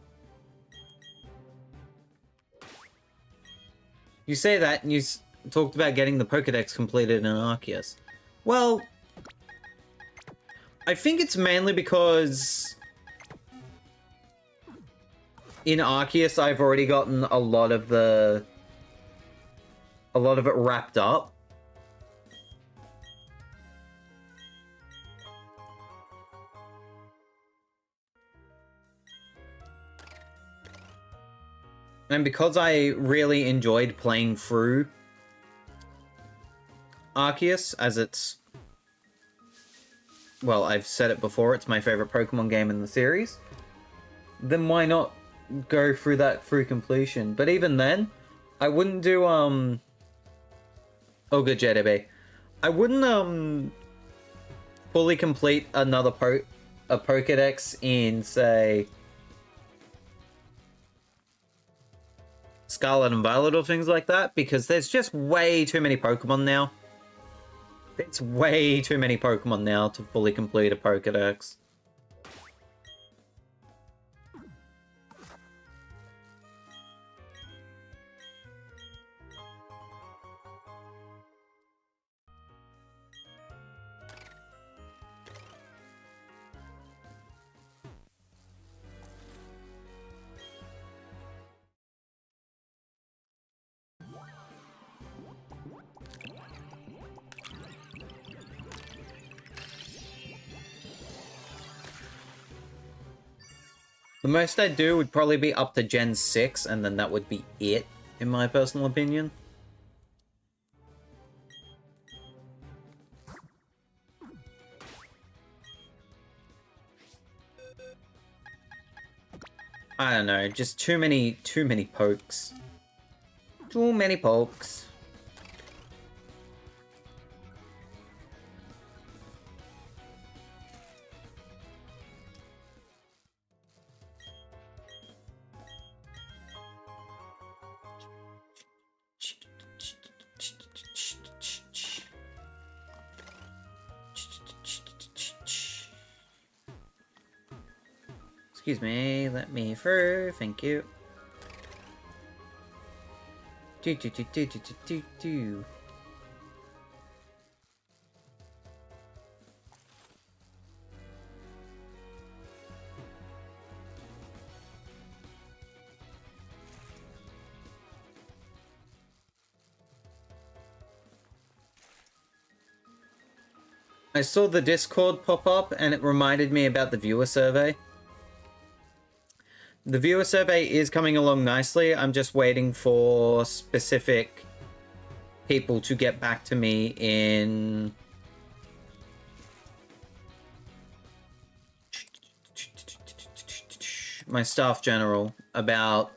You say that, and you talked about getting the Pokédex completed in Arceus. Well, I think it's mainly because in Arceus I've already gotten a lot of it wrapped up. And because I really enjoyed playing through Arceus, as it's... Well, I've said it before, it's my favorite Pokemon game in the series. Then why not go through that through completion? But even then, I wouldn't do, Oh, good, JDB. I wouldn't, fully complete another a Pokédex in, say... Scarlet and Violet or things like that, because there's just way too many Pokemon now. It's way too many Pokemon now to fully complete a Pokédex. The most I'd do would probably be up to Gen 6, and then that would be it, in my personal opinion. I don't know, just too many pokes. Too many pokes. Excuse me, let me through, thank you. Do. I saw the Discord pop up and it reminded me about the viewer survey. The viewer survey is coming along nicely. I'm just waiting for specific people to get back to me in... my staff general about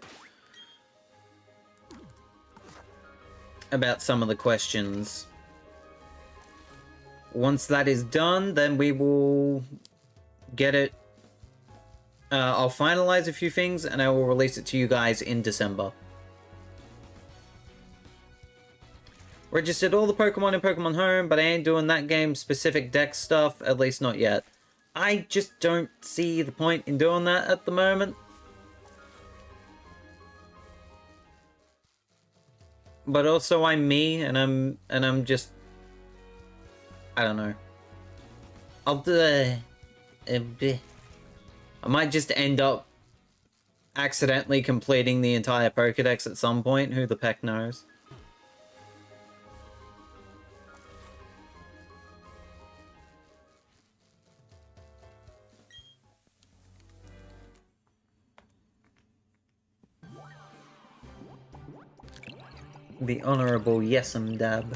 some of the questions. Once that is done, then we will get it. I'll finalize a few things and I will release it to you guys in December. Registered all the Pokemon in Pokemon Home, but I ain't doing that game specific deck stuff, at least not yet. I just don't see the point in doing that at the moment. But also I'm me, and I'm just... I don't know. I'll do... I might just end up accidentally completing the entire Pokédex at some point, who the heck knows. The Honourable Yes'em Dab.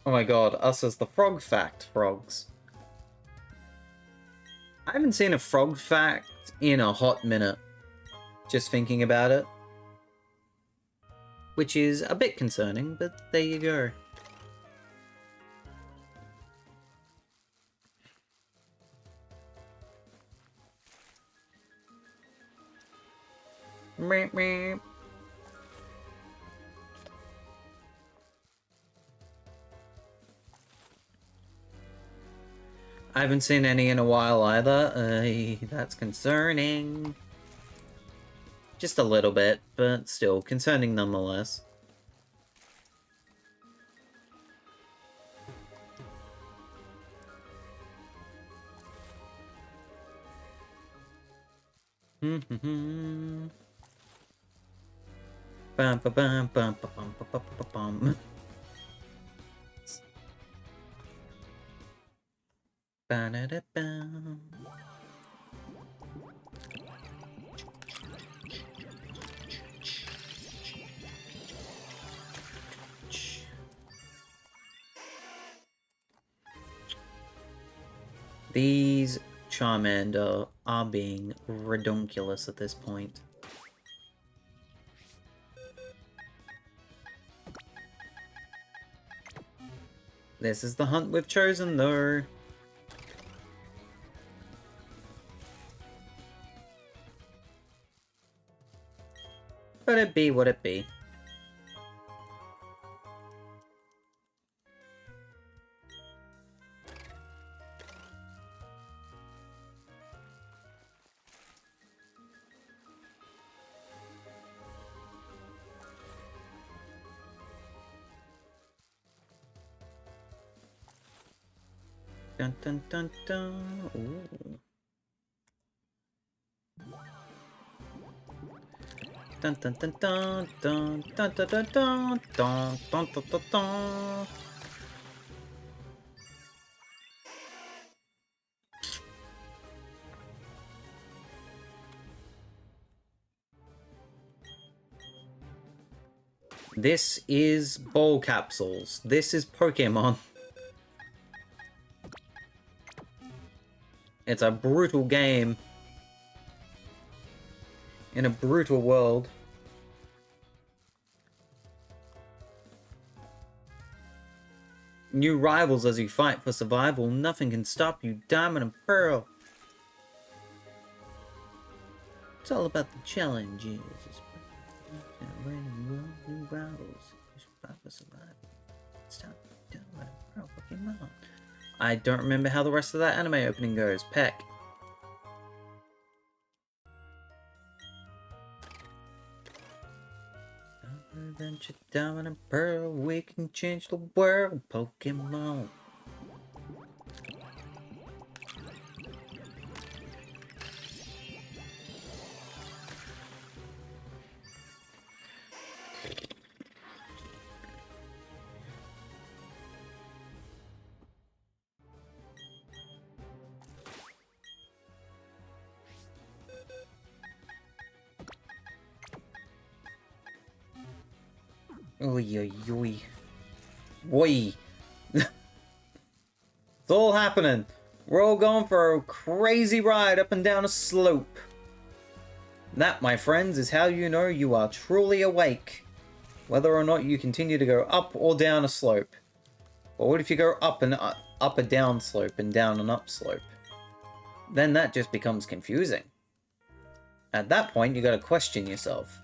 Oh my god, us as the frog fact frogs. I haven't seen a frog fact in a hot minute. Just thinking about it. Which is a bit concerning, but there you go. Meep, meep. I haven't seen any in a while either. That's concerning. Just a little bit, but still concerning nonetheless. Bum bum bum bum bum bum bum. Ba-da-da-bum. These Charmander are being redonkulous at this point. This is the hunt we've chosen, though. But it be what it be. Dun dun dun dun. Ooh. Dun dun dun dun dun dun dun dun dun dun dun dun dun dun. This is ball capsules. This is Pokemon. It's a brutal game. In a brutal world. New rivals as you fight for survival. Nothing can stop you, Diamond and Pearl. It's all about the challenges. New rivals. Fight for survival. It's time to Diamond and Pearl Pokemon. I don't remember how the rest of that anime opening goes. Peck. Adventure, Diamond and Pearl, we can change the world, Pokemon. Oy, oy, oy. Boy. It's all happening. We're all going for a crazy ride up and down a slope. That, my friends, is how you know you are truly awake. Whether or not you continue to go up or down a slope. But what if you go up a down slope and down an up slope? Then that just becomes confusing. At that point, you gotta question yourself.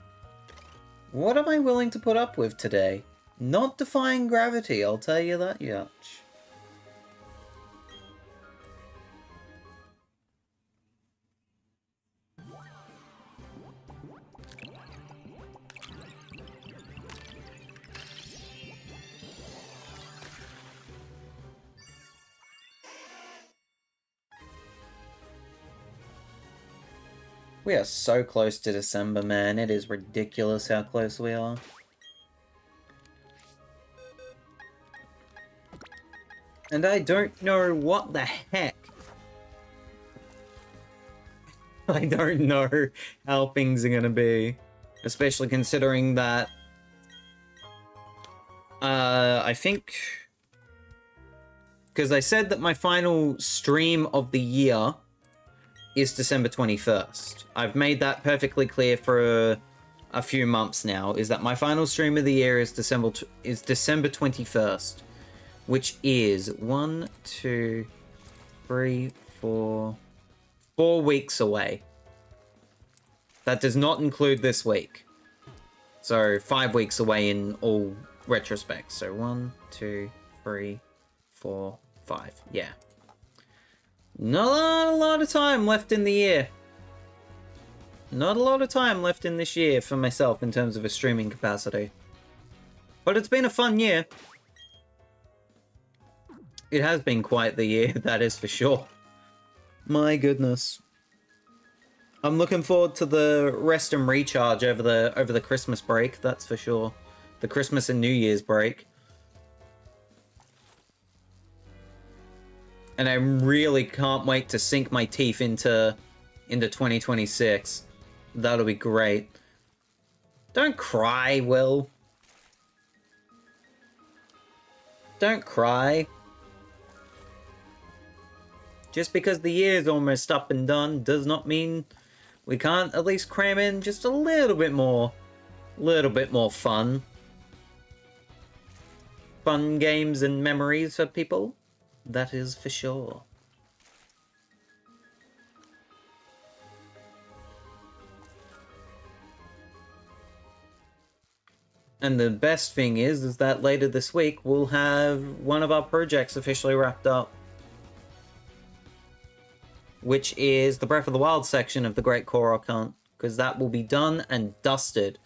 What am I willing to put up with today? Not defying gravity, I'll tell you that much. We are so close to December, man. It is ridiculous how close we are. And I don't know what the heck. I don't know how things are gonna be. Especially considering that... I think because I said that my final stream of the year is December 21st. I've made that perfectly clear for a few months now, is that my final stream of the year is December 21st, which is 1, 2, 3, 4 weeks away. That does not include this week. So 5 weeks away in all retrospects. So 1, 2, 3, 4, 5. Yeah. Not a lot of time left in the year. Not a lot of time left in this year for myself in terms of a streaming capacity. But it's been a fun year. It has been quite the year, that is for sure. My goodness. I'm looking forward to the rest and recharge over the Christmas break, that's for sure. The Christmas and New Year's break. And I really can't wait to sink my teeth into 2026. That'll be great. Don't cry, Will. Don't cry. Just because the year's almost up and done does not mean we can't at least cram in just a little bit more fun. Fun games and memories for people. That is for sure. And the best thing is that later this week we'll have one of our projects officially wrapped up, which is the Breath of the Wild section of the Great Korok Hunt, because that will be done and dusted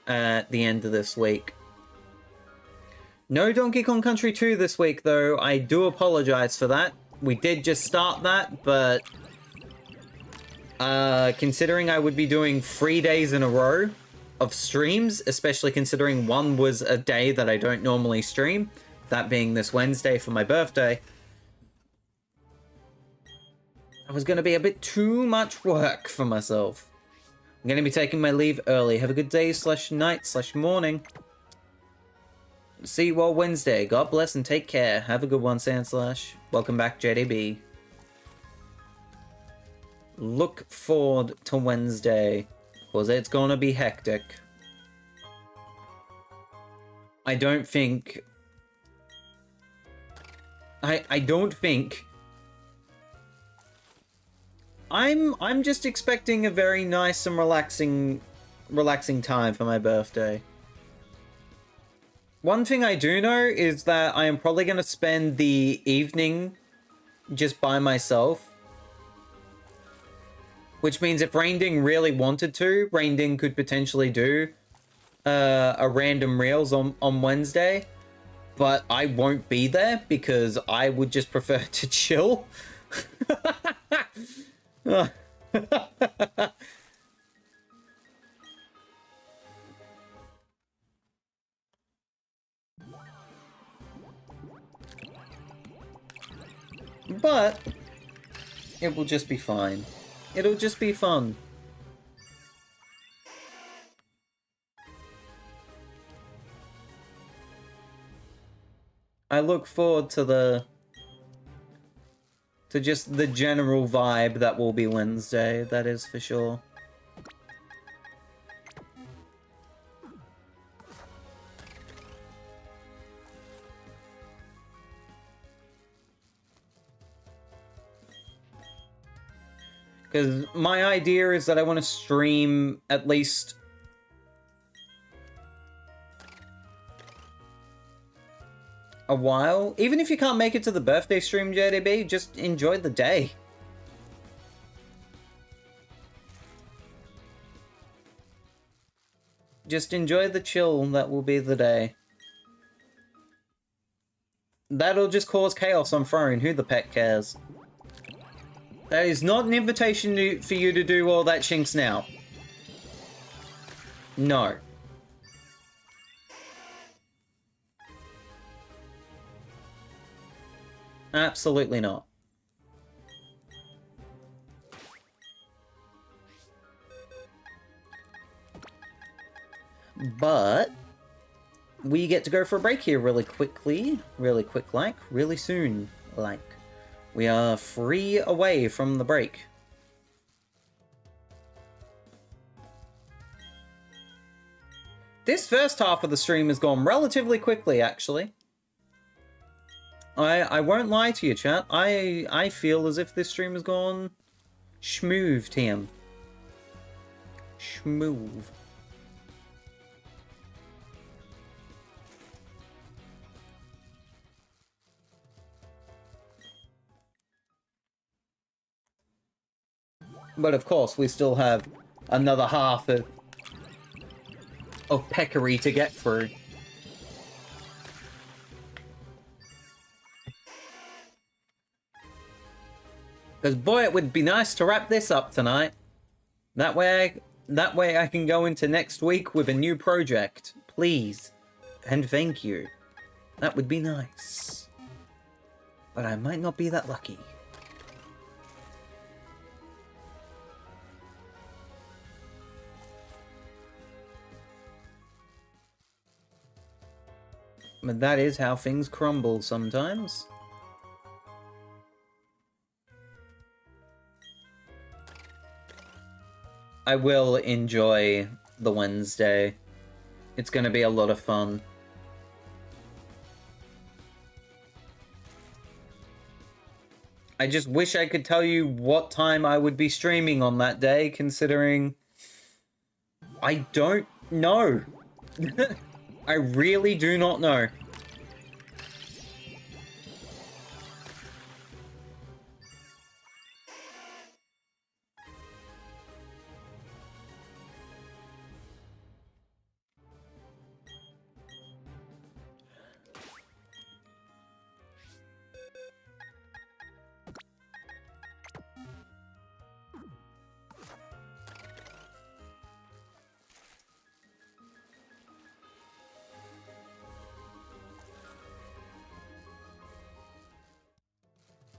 at the end of this week. No Donkey Kong Country 2 this week, though. I do apologize for that. We did just start that, but considering I would be doing 3 days in a row of streams, especially considering one was a day that I don't normally stream, that being this Wednesday for my birthday, I was going to be a bit too much work for myself. I'm going to be taking my leave early. Have a good day / night / morning. See you all Wednesday. God bless and take care. Have a good one, Sandslash. Welcome back, JDB. Look forward to Wednesday, because it's going to be hectic. I don't think... I don't think... I'm just expecting a very nice and relaxing time for my birthday. One thing I do know is that I am probably going to spend the evening just by myself. Which means if Rainding really wanted to, Rainding could potentially do a random Reels on Wednesday. But I won't be there because I would just prefer to chill. But it will just be fine. It'll just be fun. I look forward to just the general vibe that will be Wednesday, that is for sure. Because my idea is that I want to stream at least a while. Even if you can't make it to the birthday stream, JDB, just enjoy the day. Just enjoy the chill that will be the day. That'll just cause chaos on throne. Who the peck cares? That is not an invitation for you to do all that shinks now. No. Absolutely not. But we get to go for a break here really quickly. Really quick like. Really soon like. We are 3 away from the break. This first half of the stream has gone relatively quickly, actually. I won't lie to you, chat. I feel as if this stream has gone schmoove, TM. Schmoove. But of course, we still have another half of peckery to get through. Because boy, it would be nice to wrap this up tonight. That way I can go into next week with a new project. Please. And thank you. That would be nice. But I might not be that lucky. But that is how things crumble sometimes. I will enjoy the Wednesday. It's going to be a lot of fun. I just wish I could tell you what time I would be streaming on that day, considering I don't know. I really do not know.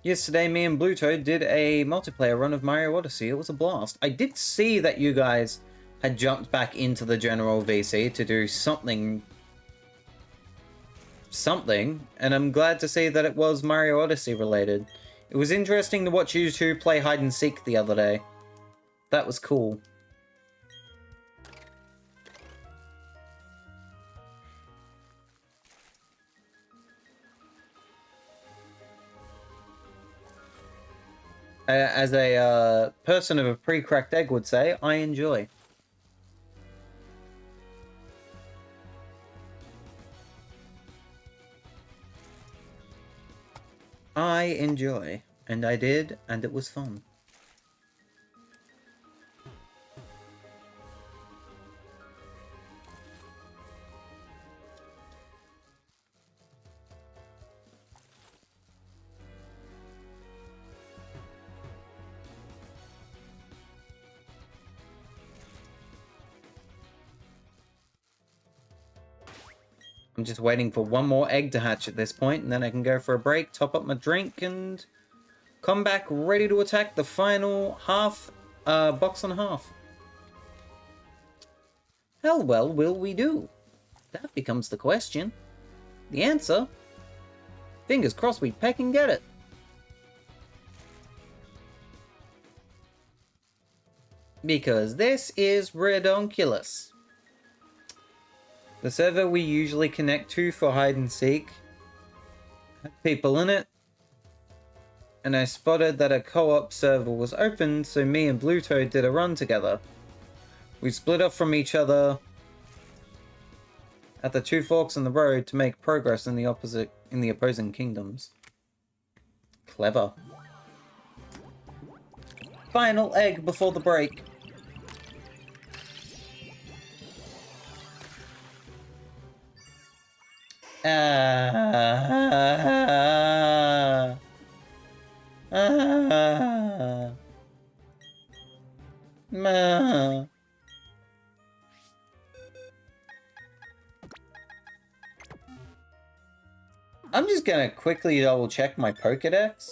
Yesterday, me and Bluto did a multiplayer run of Mario Odyssey. It was a blast. I did see that you guys had jumped back into the general VC to do something, and I'm glad to see that it was Mario Odyssey related. It was interesting to watch you two play hide and seek the other day. That was cool. As a person of a pre-cracked egg would say, I enjoy. I enjoy. And I did, and it was fun. I'm just waiting for one more egg to hatch at this point, and then I can go for a break, top up my drink, and come back ready to attack the final box and a half. How well will we do? That becomes the question. The answer? Fingers crossed we peck and get it. Because this is redonkulous. The server we usually connect to for hide and seek had people in it, and I spotted that a co-op server was open, so me and Bluto did a run together. We split off from each other at the two forks in the road to make progress in the opposing kingdoms. Clever. Final egg before the break. I'm just gonna quickly double check my Pokedex.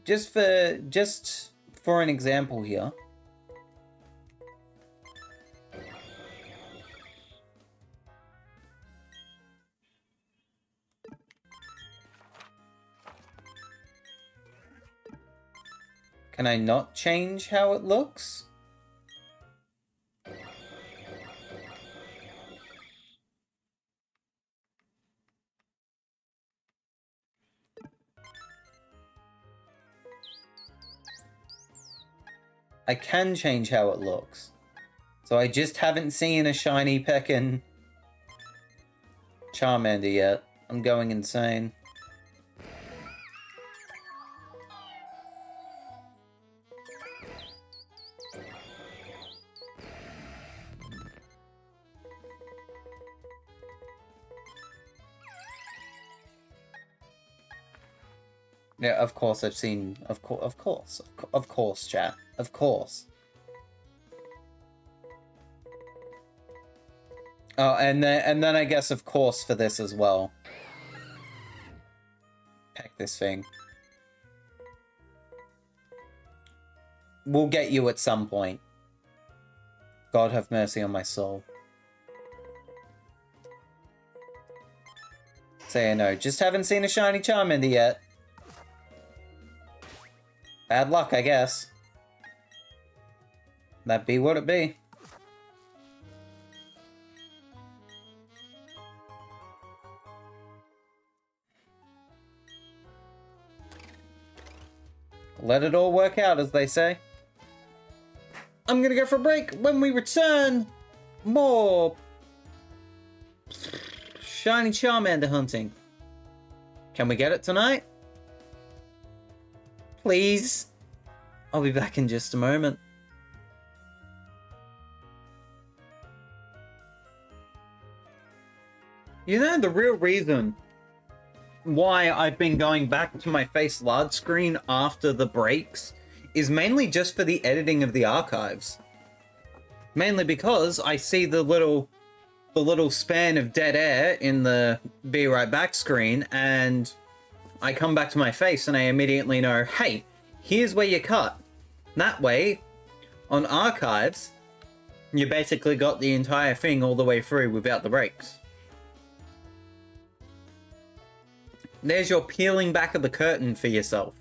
just for an example here. Can I not change how it looks? I can change how it looks. So I just haven't seen a shiny pecking Charmander yet. I'm going insane. Yeah, of course I've seen... Of course, chat. Of course. Oh, and then I guess of course for this as well. Peck this thing. We'll get you at some point. God have mercy on my soul. Say no, just haven't seen a shiny Charmander yet. Bad luck, I guess. That be what it be. Let it all work out, as they say. I'm gonna go for a break. When we return, more shiny Charmander hunting. Can we get it tonight? Please. I'll be back in just a moment. You know, the real reason why I've been going back to my face large screen after the breaks is mainly just for the editing of the archives. Mainly because I see the little span of dead air in the be right back screen, and I come back to my face and I immediately know, hey, here's where you cut. That way, on archives, you basically got the entire thing all the way through without the breaks. There's your peeling back of the curtain for yourself.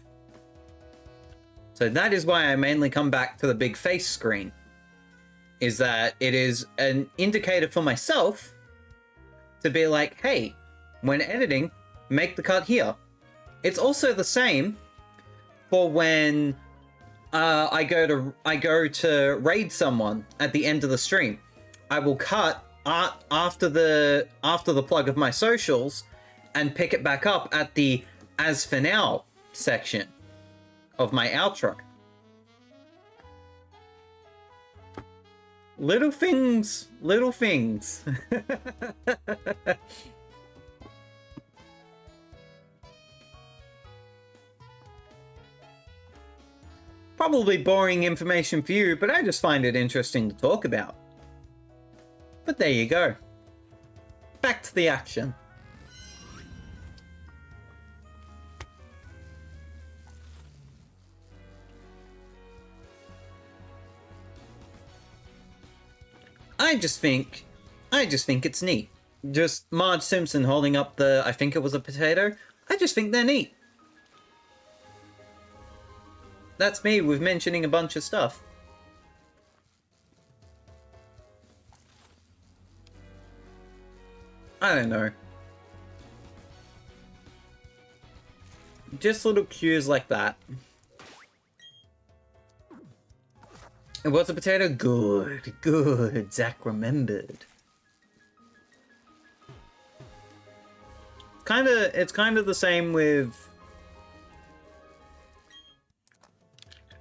So that is why I mainly come back to the big face screen. Is that it is an indicator for myself to be like, hey, when editing, make the cut here. It's also the same for when I go to raid someone at the end of the stream. I will cut after the plug of my socials and pick it back up at the as for now section of my outro. Little things, little things. Probably boring information for you, but I just find it interesting to talk about. But there you go. Back to the action. I just think it's neat. Just Marge Simpson holding up the, I think it was a potato. I just think they're neat. That's me with mentioning a bunch of stuff. I don't know. Just little cues like that. It was a potato? Good, good. Zach remembered. It's kind of the same with...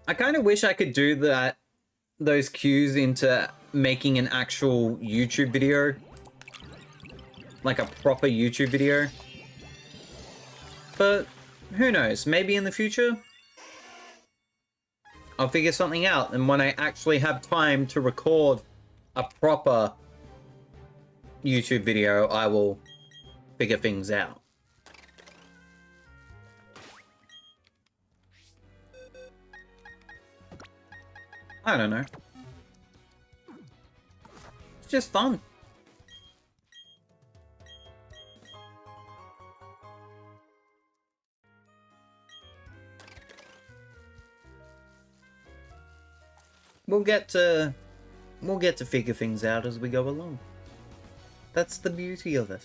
I kind of wish I could do those cues into making an actual YouTube video. Like a proper YouTube video. But who knows? Maybe in the future? I'll figure something out, and when I actually have time to record a proper YouTube video, I will figure things out. I don't know. It's just fun. We'll get to figure things out as we go along. That's the beauty of it.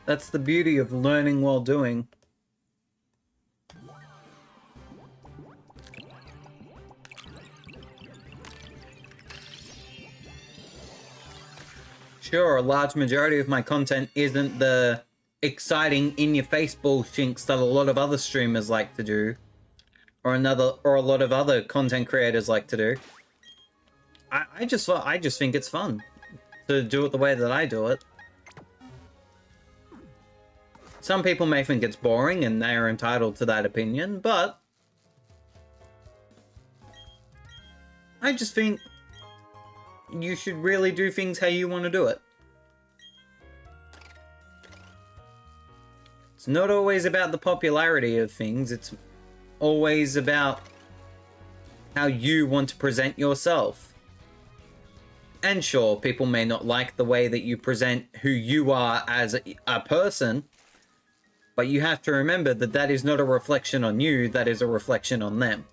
That's the beauty of learning while doing. Sure, a large majority of my content isn't the exciting in-your-face bullshinks that a lot of other streamers like to do, or a lot of other content creators like to do. I just think it's fun to do it the way that I do it. Some people may think it's boring, and they are entitled to that opinion, but I just think you should really do things how you want to do it. It's not always about the popularity of things, it's always about how you want to present yourself. And sure, people may not like the way that you present who you are as a person, but you have to remember that that is not a reflection on you, that is a reflection on them.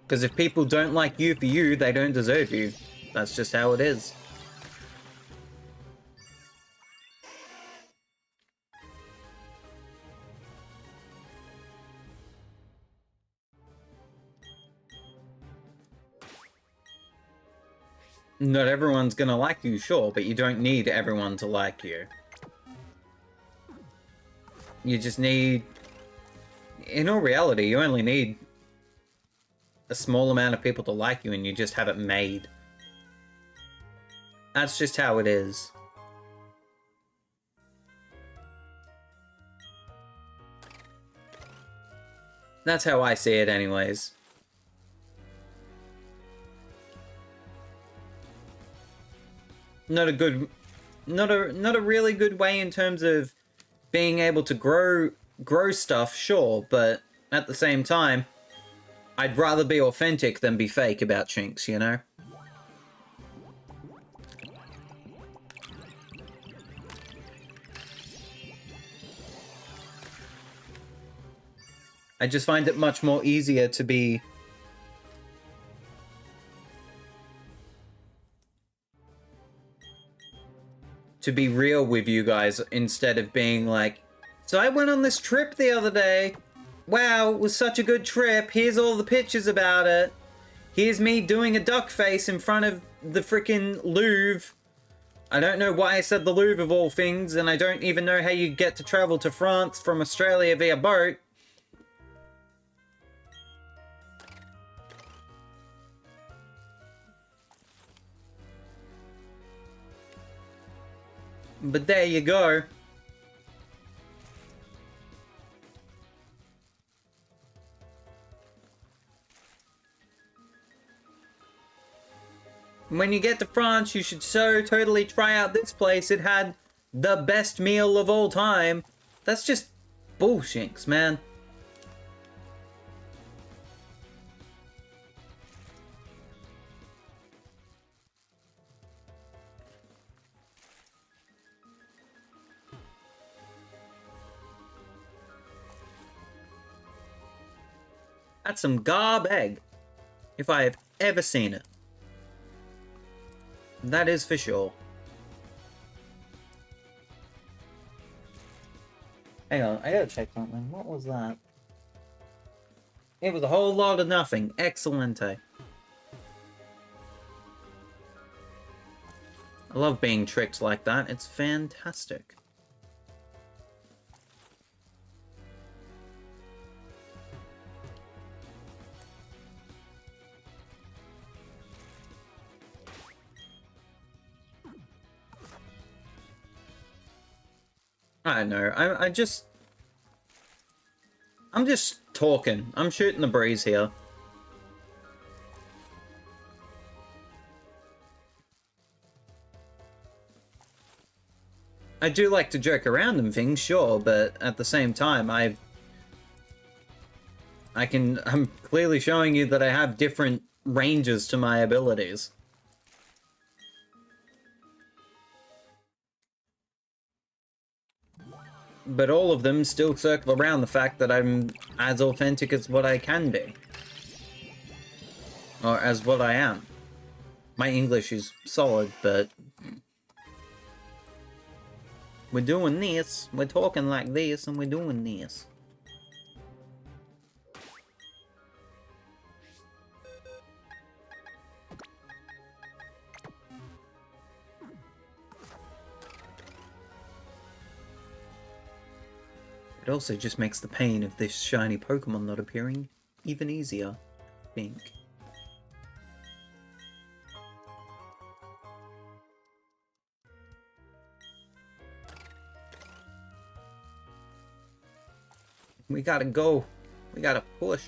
Because if people don't like you for you, they don't deserve you. That's just how it is. Not everyone's gonna like you, sure, but you don't need everyone to like you. You just need... In all reality, you only need a small amount of people to like you, and you just have it made. That's just how it is. That's how I see it anyways. Not a really good way in terms of being able to grow stuff, sure, but at the same time, I'd rather be authentic than be fake about chinks, you know? I just find it much more easier to be real with you guys instead of being like, so I went on this trip the other day. Wow, it was such a good trip. Here's all the pictures about it. Here's me doing a duck face in front of the freaking Louvre. I don't know why I said the Louvre of all things, and I don't even know how you get to travel to France from Australia via boat. But there you go. When you get to France, you should so totally try out this place. It had the best meal of all time. That's just bullshinks, man. That's some garb egg, if I have ever seen it. That is for sure. Hang on, I gotta check something. What was that? It was a whole lot of nothing. Excellente. I love being tricked like that. It's fantastic. I don't know. I'm just talking. I'm shooting the breeze here. I do like to joke around and things, sure, but at the same time, I'm clearly showing you that I have different ranges to my abilities. But all of them still circle around the fact that I'm as authentic as what I can be. Or as what I am. My English is solid, but... we're doing this, we're talking like this, and we're doing this. It also just makes the pain of this shiny Pokemon not appearing even easier, I think. We gotta go. We gotta push.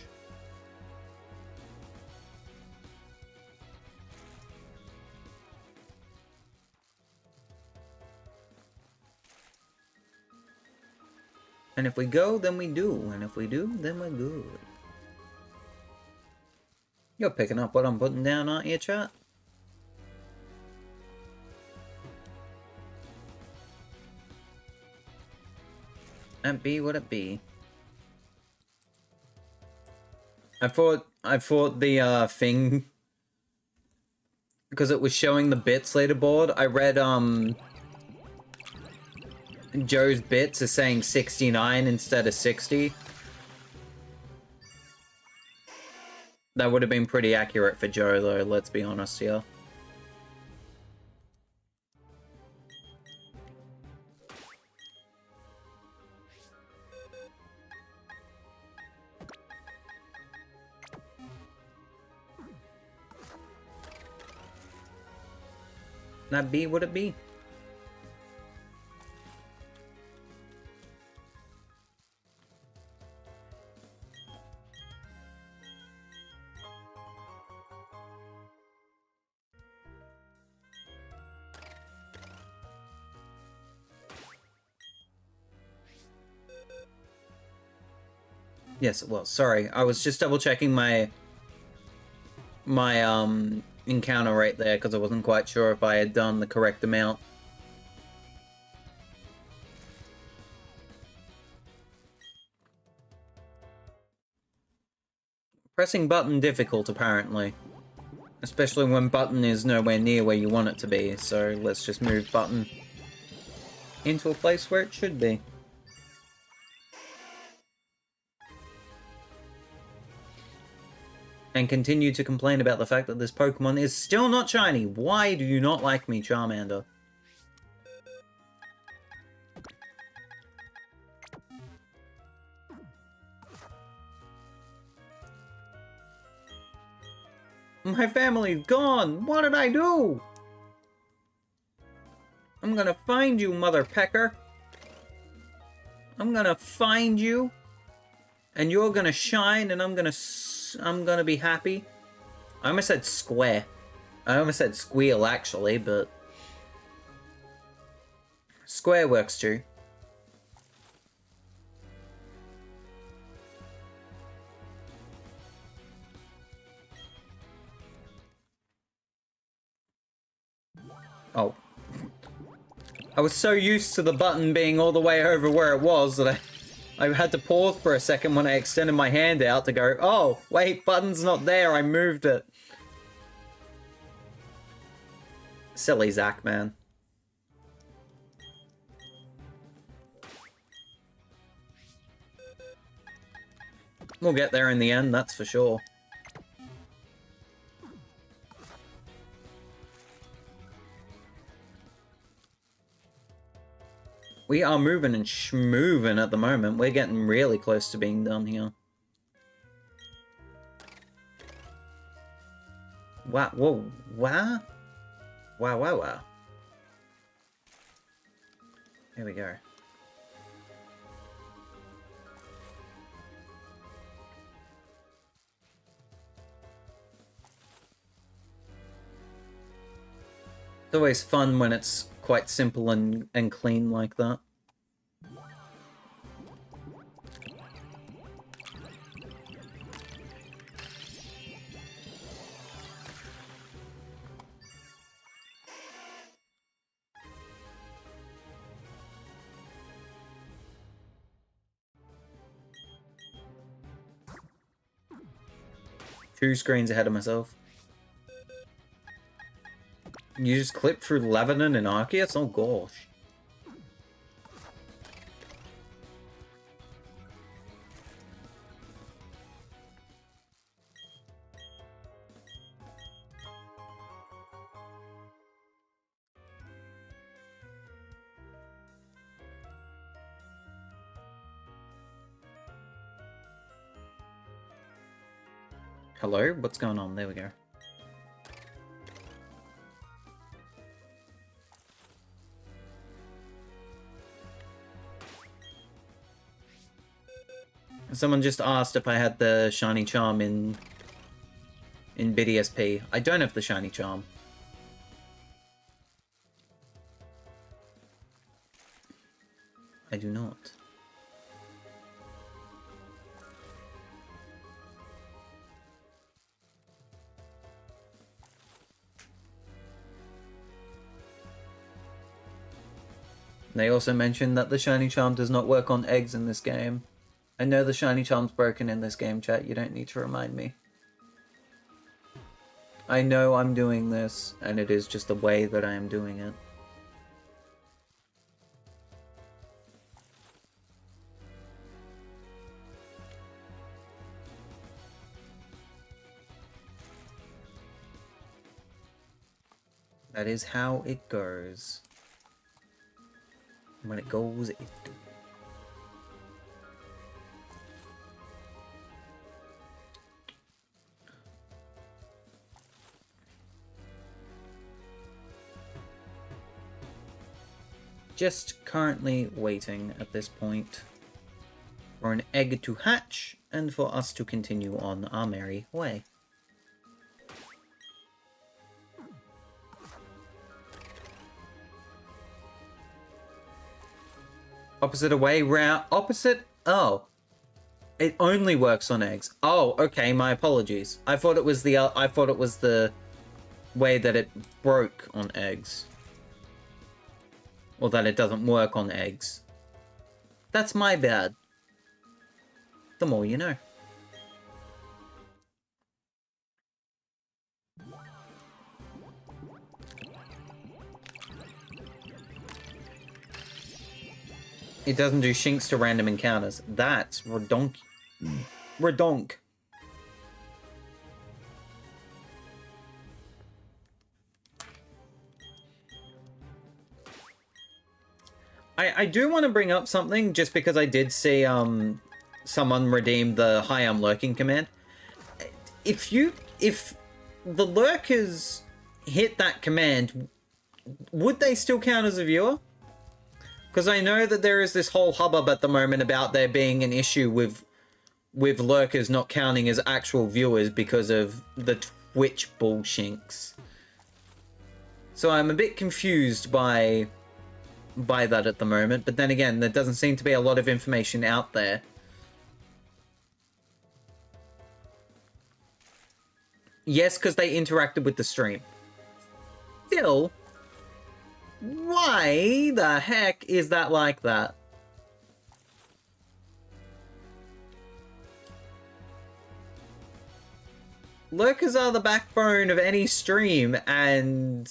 And if we go, then we do. And if we do, then we're good. You're picking up what I'm putting down, aren't you, chat? That be what it be. I thought the thing, because it was showing the bits leaderboard, I read Joe's bits is saying 69 instead of 60. That would have been pretty accurate for Joe, though, let's be honest here. That be what it be. Yes, well, sorry. I was just double checking my encounter right there because I wasn't quite sure if I had done the correct amount. Pressing button difficult, apparently. Especially when button is nowhere near where you want it to be, so let's just move button into a place where it should be. And continue to complain about the fact that this Pokemon is still not shiny. Why do you not like me, Charmander? My family's gone! What did I do? I'm gonna find you, Mother Pecker. I'm gonna find you. And you're gonna shine, and I'm gonna be happy. I almost said square. I almost said squeal, actually, but... square works too. Oh. I was so used to the button being all the way over where it was that I had to pause for a second when I extended my hand out to go, oh, wait, button's not there, I moved it. Silly Zach, man. We'll get there in the end, that's for sure. We are moving and schmoving at the moment. We're getting really close to being done here. Wow, whoa, wow. Wow, wow, wow. Here we go. It's always fun when it's quite simple and clean like that. Two screens ahead of myself. You just clip through Lebanon and Arceus? Oh gosh. Hello? What's going on? There we go. Someone just asked if I had the shiny charm in BDSP. I don't have the shiny charm. I do not. They also mentioned that the shiny charm does not work on eggs in this game. I know the shiny charm's broken in this game, chat. You don't need to remind me. I know I'm doing this, and it is just the way that I am doing it. That is how it goes. When it goes, it do. Just currently waiting at this point for an egg to hatch and for us to continue on our merry way. Opposite away route. Opposite? Oh. It only works on eggs. Oh, okay, my apologies. I thought it was the way that it broke on eggs. Or that it doesn't work on eggs. That's my bad. The more you know. It doesn't do shinks to random encounters. That's redonk. Redonk. I do want to bring up something just because I did see someone redeem the "Hi, I'm lurking" command. If the lurkers hit that command, would they still count as a viewer? Because I know that there is this whole hubbub at the moment about there being an issue with lurkers not counting as actual viewers because of the Twitch bullshinks. So I'm a bit confused by that at the moment, but then again, there doesn't seem to be a lot of information out there. Yes, because they interacted with the stream. Still, why the heck is that like that? Lurkers are the backbone of any stream, and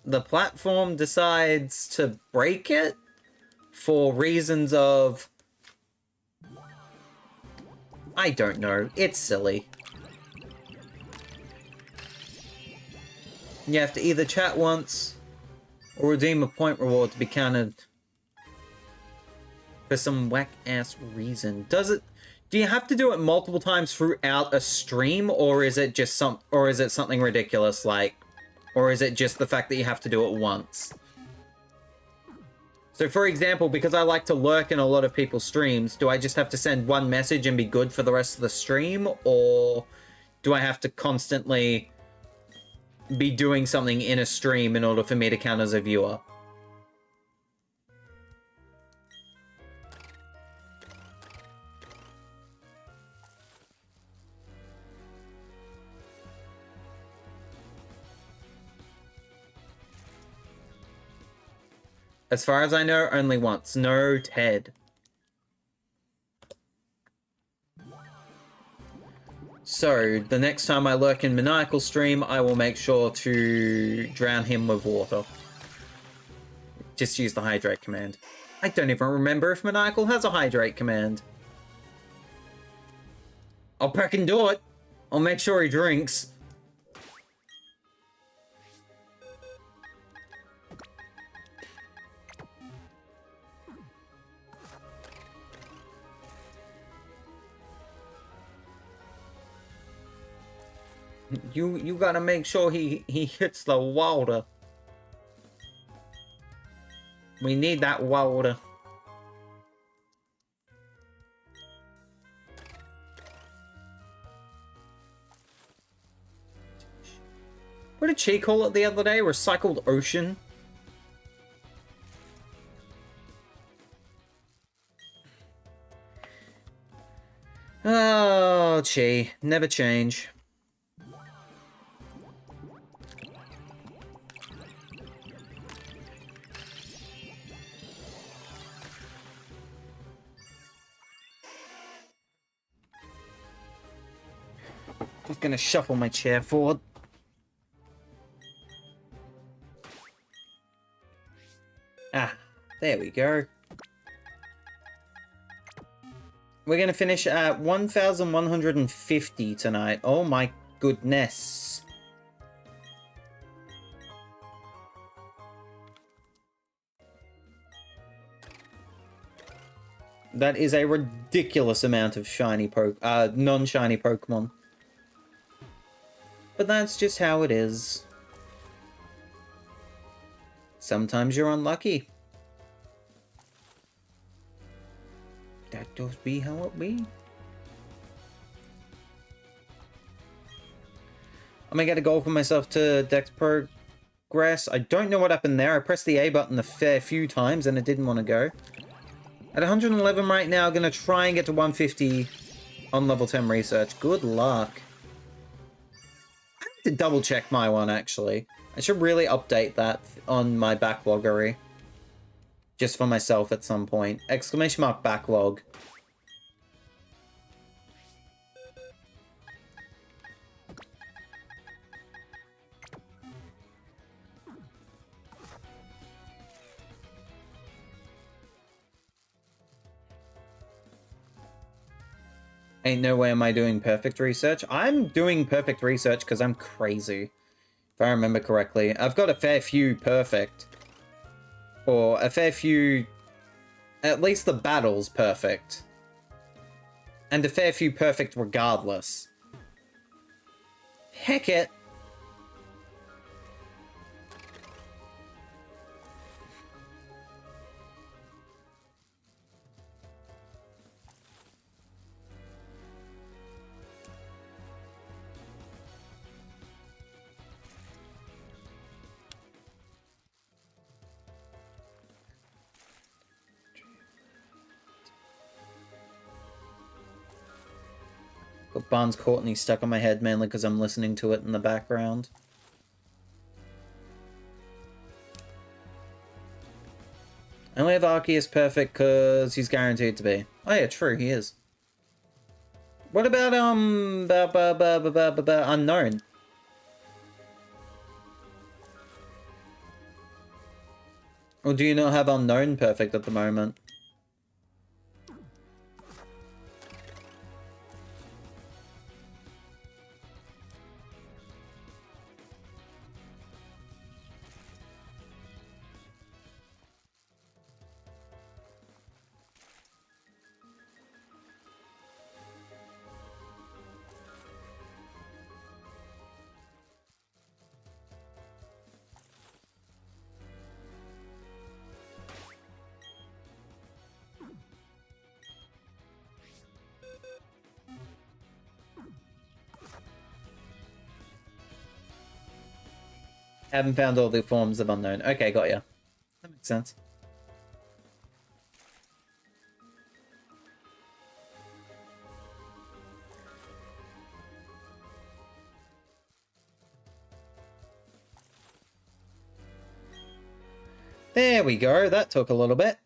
the platform decides to break it for reasons of... I don't know. It's silly. You have to either chat once or redeem a point reward to be counted for some whack-ass reason. Do you have to do it multiple times throughout a stream, or is it just something ridiculous like... Or is it just the fact that you have to do it once? So for example, because I like to lurk in a lot of people's streams, do I just have to send one message and be good for the rest of the stream? Or do I have to constantly be doing something in a stream in order for me to count as a viewer? As far as I know, only once. No Ted. So, the next time I lurk in Maniacal Stream, I will make sure to drown him with water. Just use the hydrate command. I don't even remember if Maniacal has a hydrate command. I'll frickin' do it. I'll make sure he drinks. You gotta make sure he hits the water. We need that water. What did she call it the other day? Recycled ocean? Oh, Chi. Never change. Just gonna shuffle my chair forward. Ah, there we go. We're gonna finish at 1,150 tonight. Oh my goodness. That is a ridiculous amount of shiny non-shiny Pokemon. But that's just how it is. Sometimes you're unlucky. That does be how it be. I'm gonna get a goal for myself to Dex Progress. I don't know what happened there. I pressed the A button a fair few times and it didn't want to go. At 111 right now, gonna try and get to 150 on level 10 research. Good luck. I need to double check my one, actually. I should really update that on my backloggery. Just for myself at some point. Exclamation mark backlog. Ain't no way am I doing perfect research. I'm doing perfect research because I'm crazy. If I remember correctly. I've got a fair few perfect. Or a fair few... At least the battle's perfect. And a fair few perfect regardless. Heck it. Got Barnes Courtney stuck on my head mainly because I'm listening to it in the background. I only have Arceus perfect because he's guaranteed to be. Oh yeah, true, he is. What about, Unknown? Or do you not have Unknown perfect at the moment? Haven't found all the forms of Unknown. Okay, got ya. That makes sense. There we go. That took a little bit.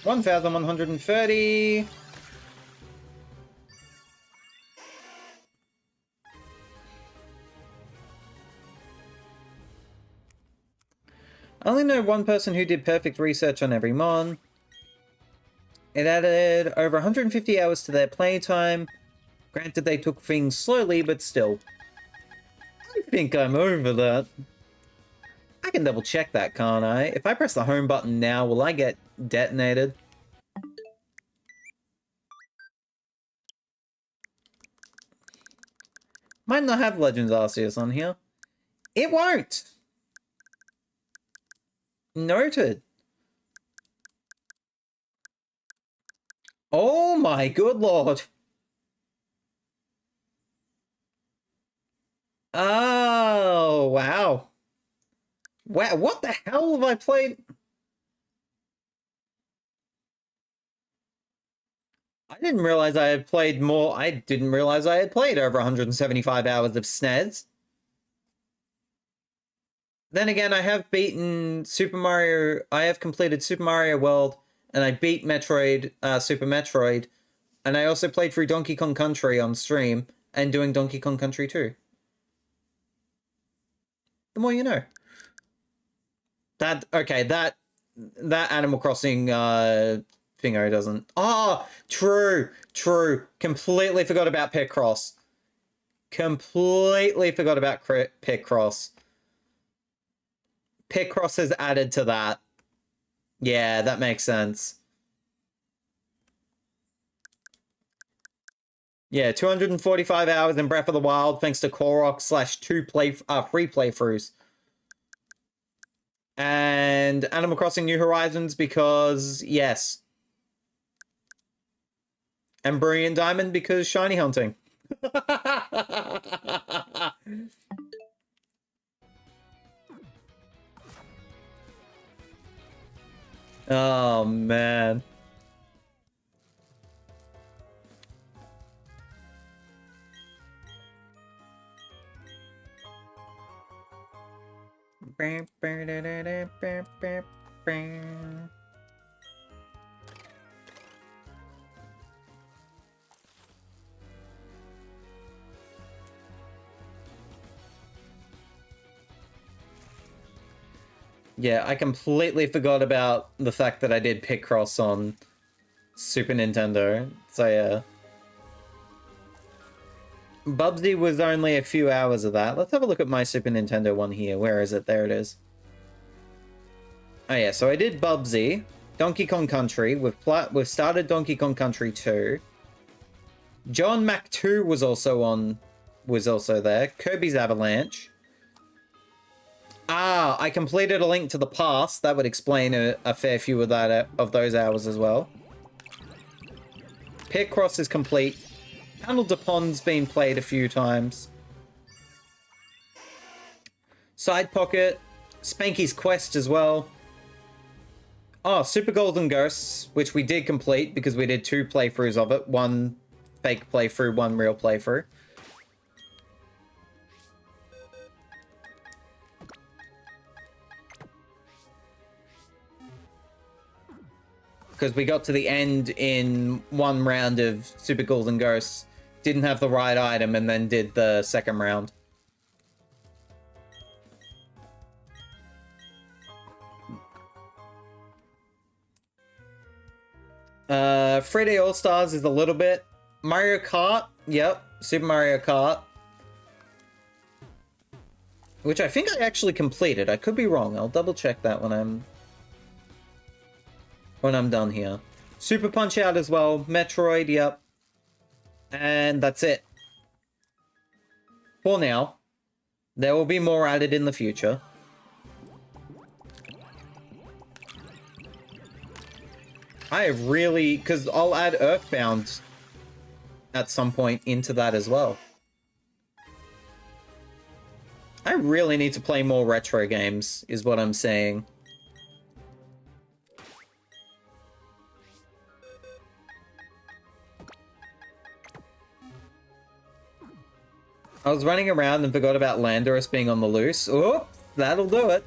$1,130. I only know one person who did perfect research on every mon. It added over 150 hours to their playtime. Granted, they took things slowly, but still. I think I'm over that. I can double check that, can't I? If I press the home button now, will I get detonated? Might not have Legends Arceus on here. It won't! Noted. Oh my good lord. Oh, wow. Wow, what the hell have I played? I didn't realize I had played more. I didn't realize I had played over 175 hours of SNES. Then again, I have beaten Super Mario. I have completed Super Mario World, and I beat Metroid, Super Metroid, and I also played through Donkey Kong Country on stream and doing Donkey Kong Country 2. The more you know. That Animal Crossing thingo doesn't. Oh, true. Completely forgot about Picross. Completely forgot about Picross. Picross has added to that. Yeah, that makes sense. Yeah, 245 hours in Breath of the Wild thanks to Korok / free playthroughs. And Animal Crossing New Horizons because, yes. And Brilliant Diamond because shiny hunting. Oh, man. Yeah, I completely forgot about the fact that I did Picross on Super Nintendo. So yeah. Bubsy was only a few hours of that. Let's have a look at my Super Nintendo one here. Where is it? There it is. Oh yeah, so I did Bubsy, Donkey Kong Country. We've started Donkey Kong Country 2. John Mac 2 was also there. Kirby's Avalanche. Ah, I completed A Link to the Past. That would explain a fair few of those hours as well. Picross is complete. Panel de Pond's been played a few times. Side Pocket. Spanky's Quest as well. Oh, Super Golden Ghosts, which we did complete because we did 2 playthroughs of it. 1 fake playthrough, 1 real playthrough. Because we got to the end in 1 round of Super Golden Ghosts, didn't have the right item, and then did the second round. Friday All-Stars is a little bit. Mario Kart, yep, Super Mario Kart. Which I think I actually completed. I could be wrong. I'll double check that when I'm done here. Super Punch-Out as well. Metroid, yep. And that's it. For now. There will be more added in the future. I really... Because I'll add Earthbound at some point into that as well. I really need to play more retro games, is what I'm saying. I was running around and forgot about Landorus being on the loose. Oh, that'll do it.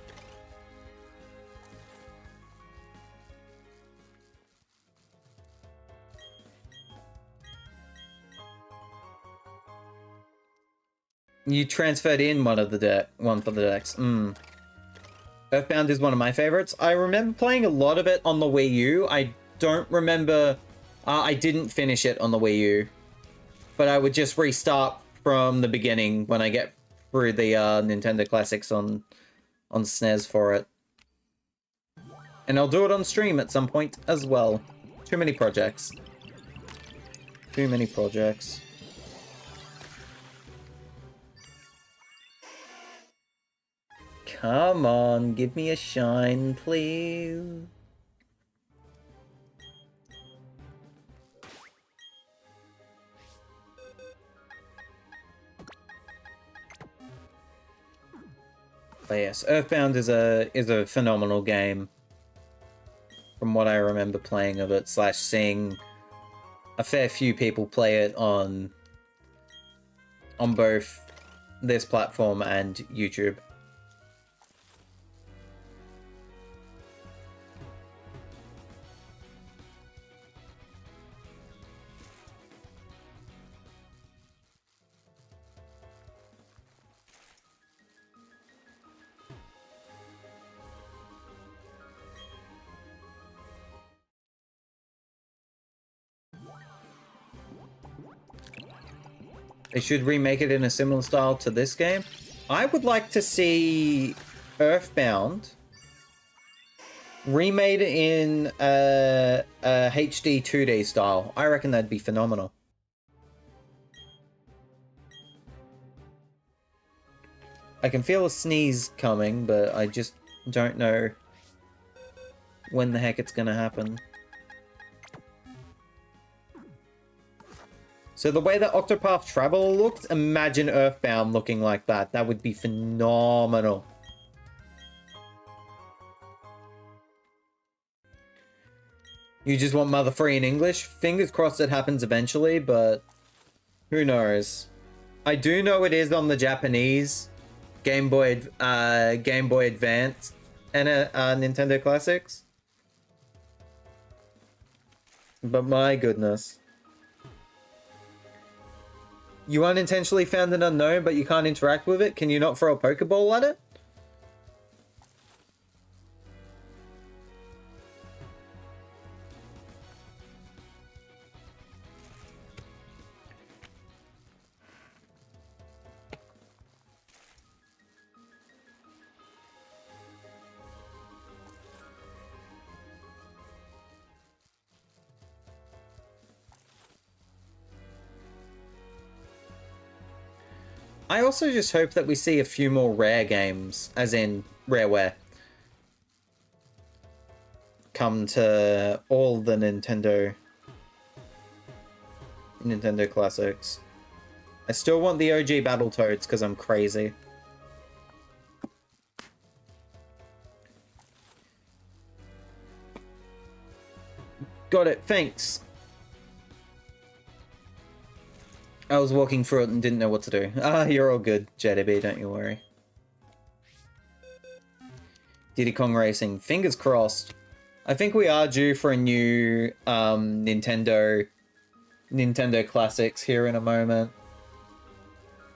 You transferred in one for the decks. Earthbound is one of my favorites. I remember playing a lot of it on the Wii U. I don't remember... I didn't finish it on the Wii U. But I would just restart from the beginning when I get through the Nintendo Classics on SNES for it. And I'll do it on stream at some point as well. Too many projects. Too many projects. Come on, give me a shine, please. But yes, Earthbound is a phenomenal game. From what I remember playing of it, / seeing a fair few people play it on both this platform and YouTube. They should remake it in a similar style to this game. I would like to see Earthbound remade in a HD 2D style. I reckon that'd be phenomenal. I can feel a sneeze coming, but I just don't know when the heck it's gonna happen. So the way that Octopath Traveler looked, imagine Earthbound looking like that. That would be phenomenal. You just want Mother Free in English? Fingers crossed it happens eventually, but who knows? I do know it is on the Japanese Game Boy Advance and Nintendo Classics. But my goodness. You unintentionally found an unknown, but you can't interact with it? Can you not throw a Pokeball at it? I also just hope that we see a few more Rare games, as in Rareware, come to all the Nintendo Classics. I still want the OG Battletoads because I'm crazy. Got it, thanks. I was walking through it and didn't know what to do. Ah, you're all good, JDB, don't you worry. Diddy Kong Racing, fingers crossed. I think we are due for a new Nintendo Classics here in a moment.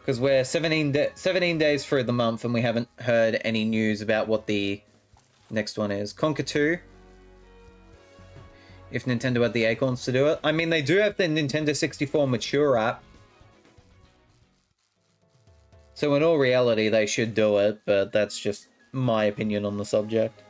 Because we're 17 days through the month and we haven't heard any news about what the next one is. Conquer 2. If Nintendo had the acorns to do it. I mean, they do have the Nintendo 64 Mature app. So in all reality, they should do it, but that's just my opinion on the subject.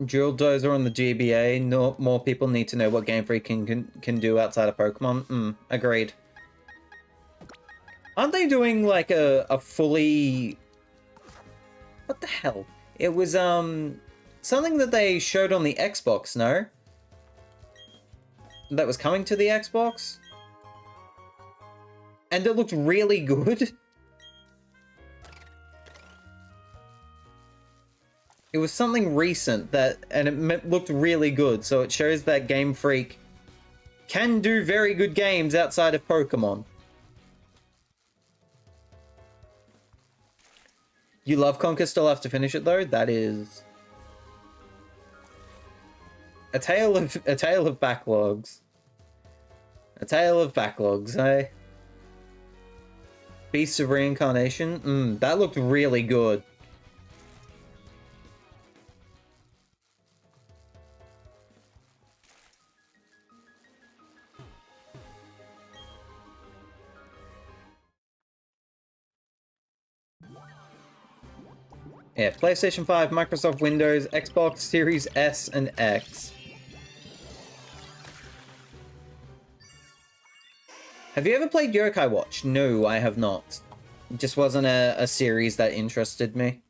Drill Dozer on the GBA. No, more people need to know what Game Freak can do outside of Pokemon. Agreed. Aren't they doing like a fully... What the hell? It was something that they showed on the Xbox, no? that was coming to the Xbox. And it looked really good. It was something recent and it looked really good, so it shows that Game Freak can do very good games outside of Pokemon. You love Conquer, still have to finish it though. That is a tale of backlogs. A tale of backlogs, eh? Beasts of Reincarnation. That looked really good. Yeah, PlayStation 5, Microsoft Windows, Xbox Series S and X. Have you ever played Yokai Watch? No, I have not. It just wasn't a series that interested me.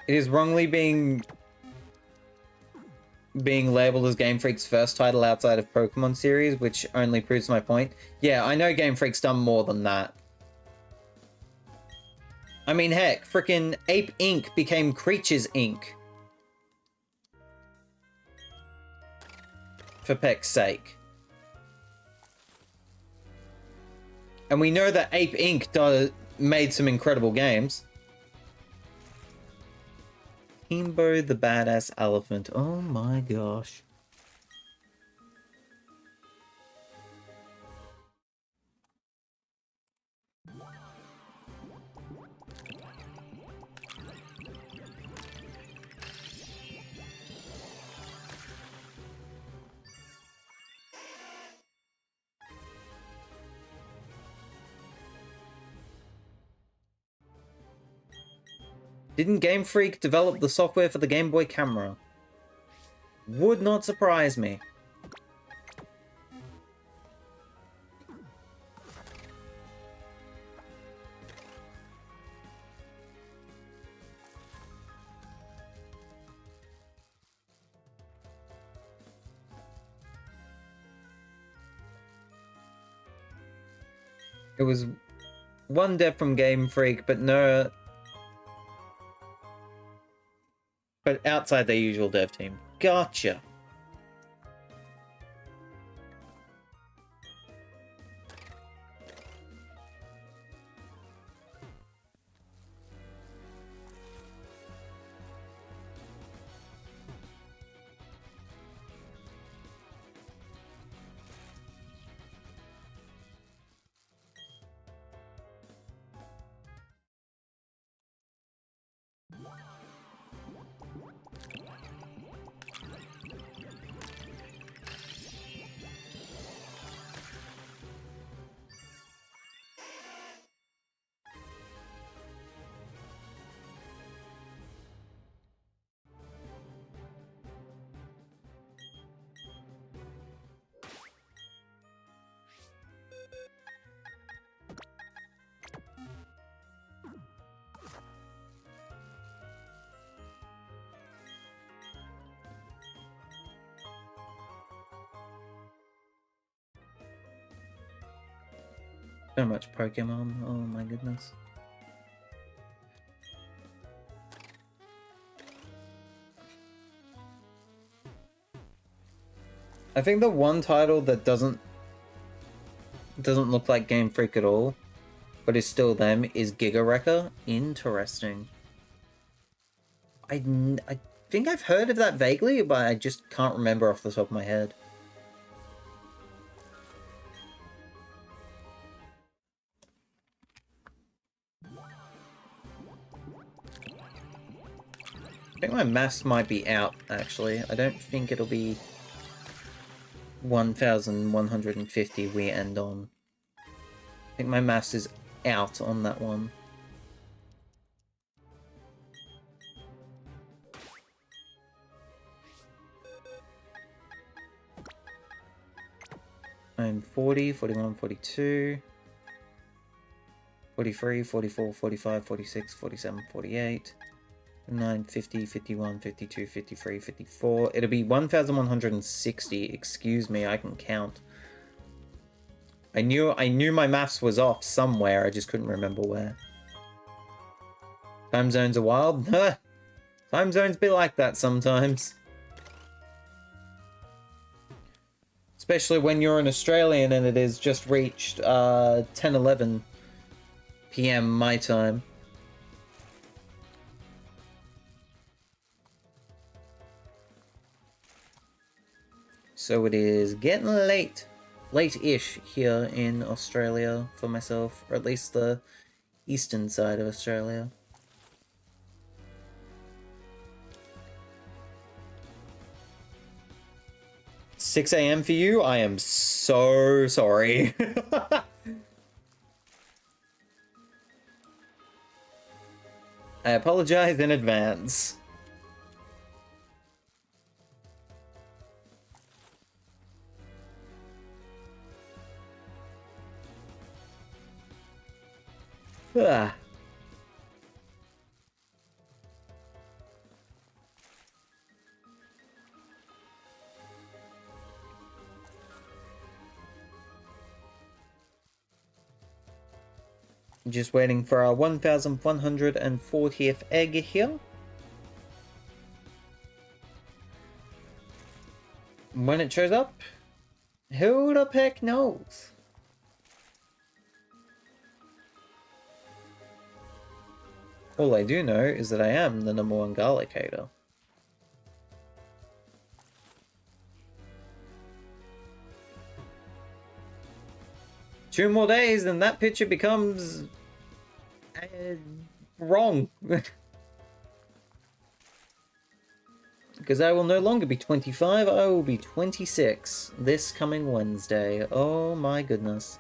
It is wrongly being labeled as Game Freak's first title outside of Pokemon series, which only proves my point. Yeah, I know Game Freak's done more than that. I mean, heck, frickin' Ape Inc. became Creatures Inc. For Peck's sake. And we know that Ape Inc. made some incredible games. Teambo the Badass Elephant. Oh my gosh. Didn't Game Freak develop the software for the Game Boy camera? Would not surprise me. It was one dev from Game Freak, but no... But outside their usual dev team. Gotcha. So much Pokemon, oh my goodness. I think the one title that doesn't look like Game Freak at all, but is still them, is Giga Wrecker. Interesting. I think I've heard of that vaguely, but I just can't remember off the top of my head. I think my maths might be out, actually. I don't think it'll be 1,150 we end on. I think my maths is out on that one. I'm 40, 41, 42. 43, 44, 45, 46, 47, 48, 49, 50, 51, 52, 53, 54. It'll be 1,160. Excuse me, I can count. I knew my maths was off somewhere, I just couldn't remember where. Time zones are wild? Time zones be like that sometimes. Especially when you're an Australian and it is just reached 10:11 p.m. my time. So it is getting late-ish here in Australia for myself, or at least the eastern side of Australia. 6 a.m. for you? I am so sorry. I apologize in advance. Ah. Just waiting for our 1,140th egg here. When it shows up, who the heck knows? All I do know is that I am the #1 garlic hater. Two more days and that picture becomes wrong. Because I will no longer be 25, I will be 26 this coming Wednesday. Oh my goodness.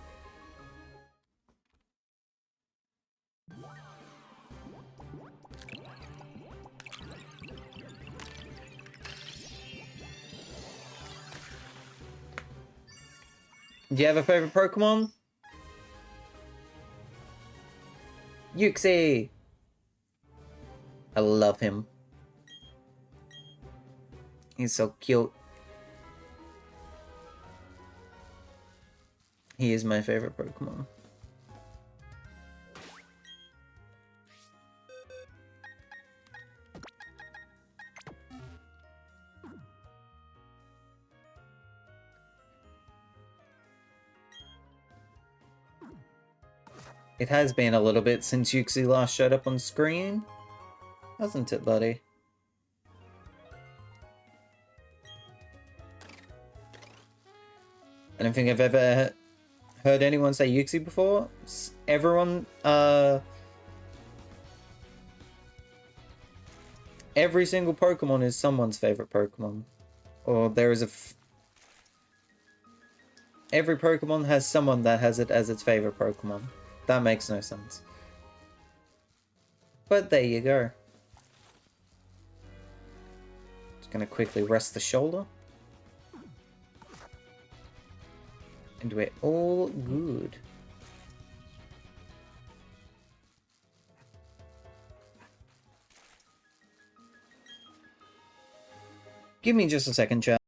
Do you have a favorite Pokemon? Yuxi! I love him. He's so cute. He is my favorite Pokemon. It has been a little bit since Yuxi last showed up on screen, hasn't it, buddy? I don't think I've ever heard anyone say Yuxi before. Everyone, every single Pokemon is someone's favorite Pokemon. Or there is every Pokemon has someone that has it as its favorite Pokemon. That makes no sense. But there you go. Just gonna quickly rest the shoulder. And we're all good. Give me just a second, chat.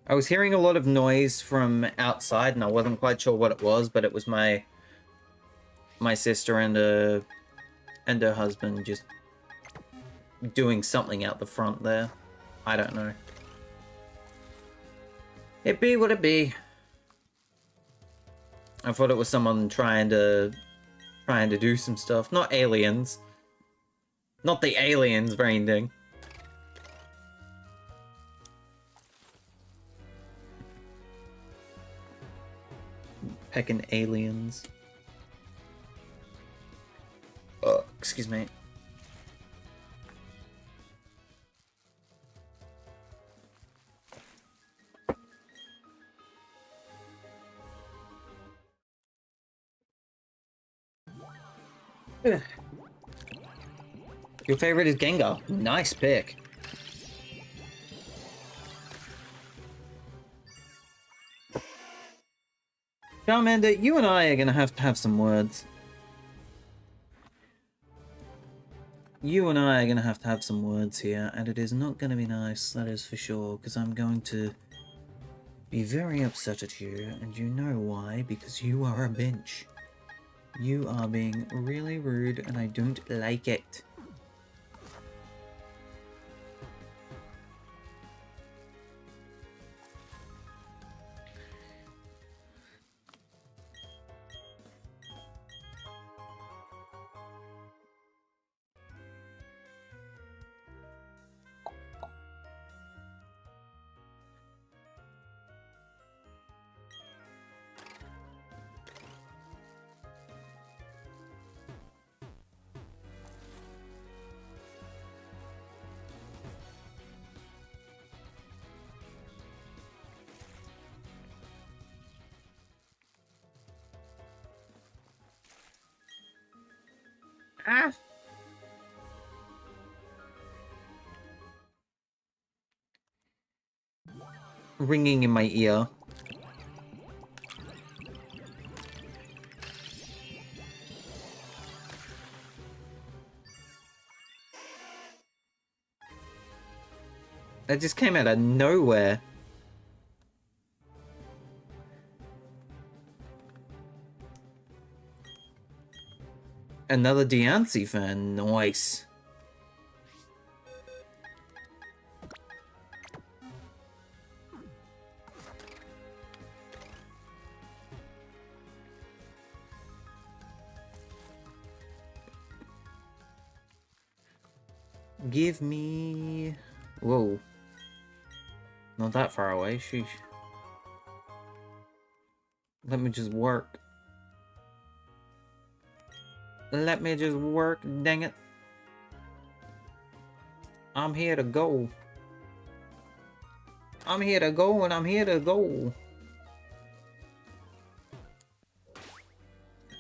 I was hearing a lot of noise from outside and I wasn't quite sure what it was, but it was my sister and her husband just doing something out the front there. I don't know. It be what it be. I thought it was someone trying to do some stuff. Not aliens. Not the aliens raiding. Pecking aliens. Excuse me. Ugh. Your favorite is Gengar. Nice pick. Charmander, you and I are gonna have to have some words. You and I are gonna have to have some words here, and it is not gonna be nice, that is for sure, because I'm going to be very upset at you, and you know why, because you are a bench. You are being really rude, and I don't like it. Ah! Ringing in my ear. That just came out of nowhere. Another Diancie fan, nice. Give me... Whoa. Not that far away, sheesh. Let me just work. Let me just work, dang it. I'm here to go. I'm here to go and I'm here to go.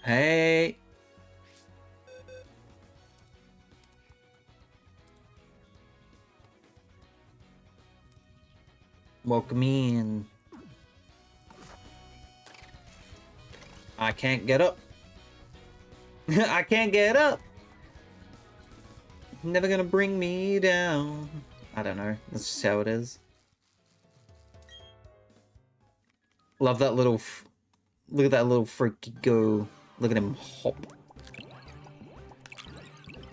Hey. Welcome in. I can't get up. I can't get up. Never gonna bring me down. I don't know. That's just how it is. Love that little... Look at that little freaky go. Look at him hop.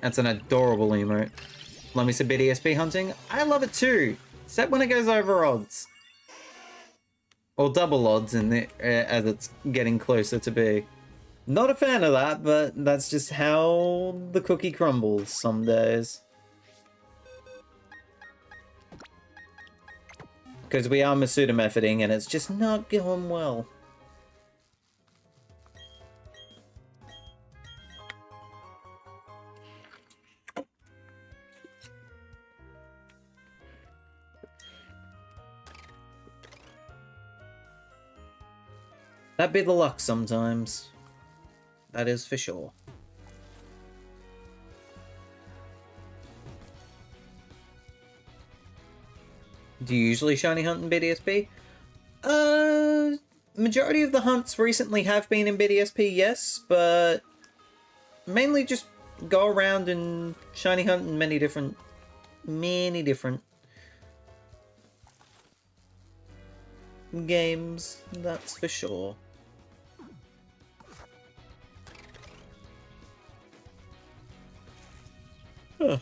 That's an adorable emote. Let me say BDSP hunting. I love it too. Except when it goes over odds. Or double odds in the, as it's getting closer to be. Not a fan of that, but that's just how the cookie crumbles some days. Because we are Masuda methoding and it's just not going well. That be the luck sometimes. That is for sure. Do you usually shiny hunt in BDSP? Majority of the hunts recently have been in BDSP, yes, but mainly just go around and shiny hunt in many different games, that's for sure. Huh.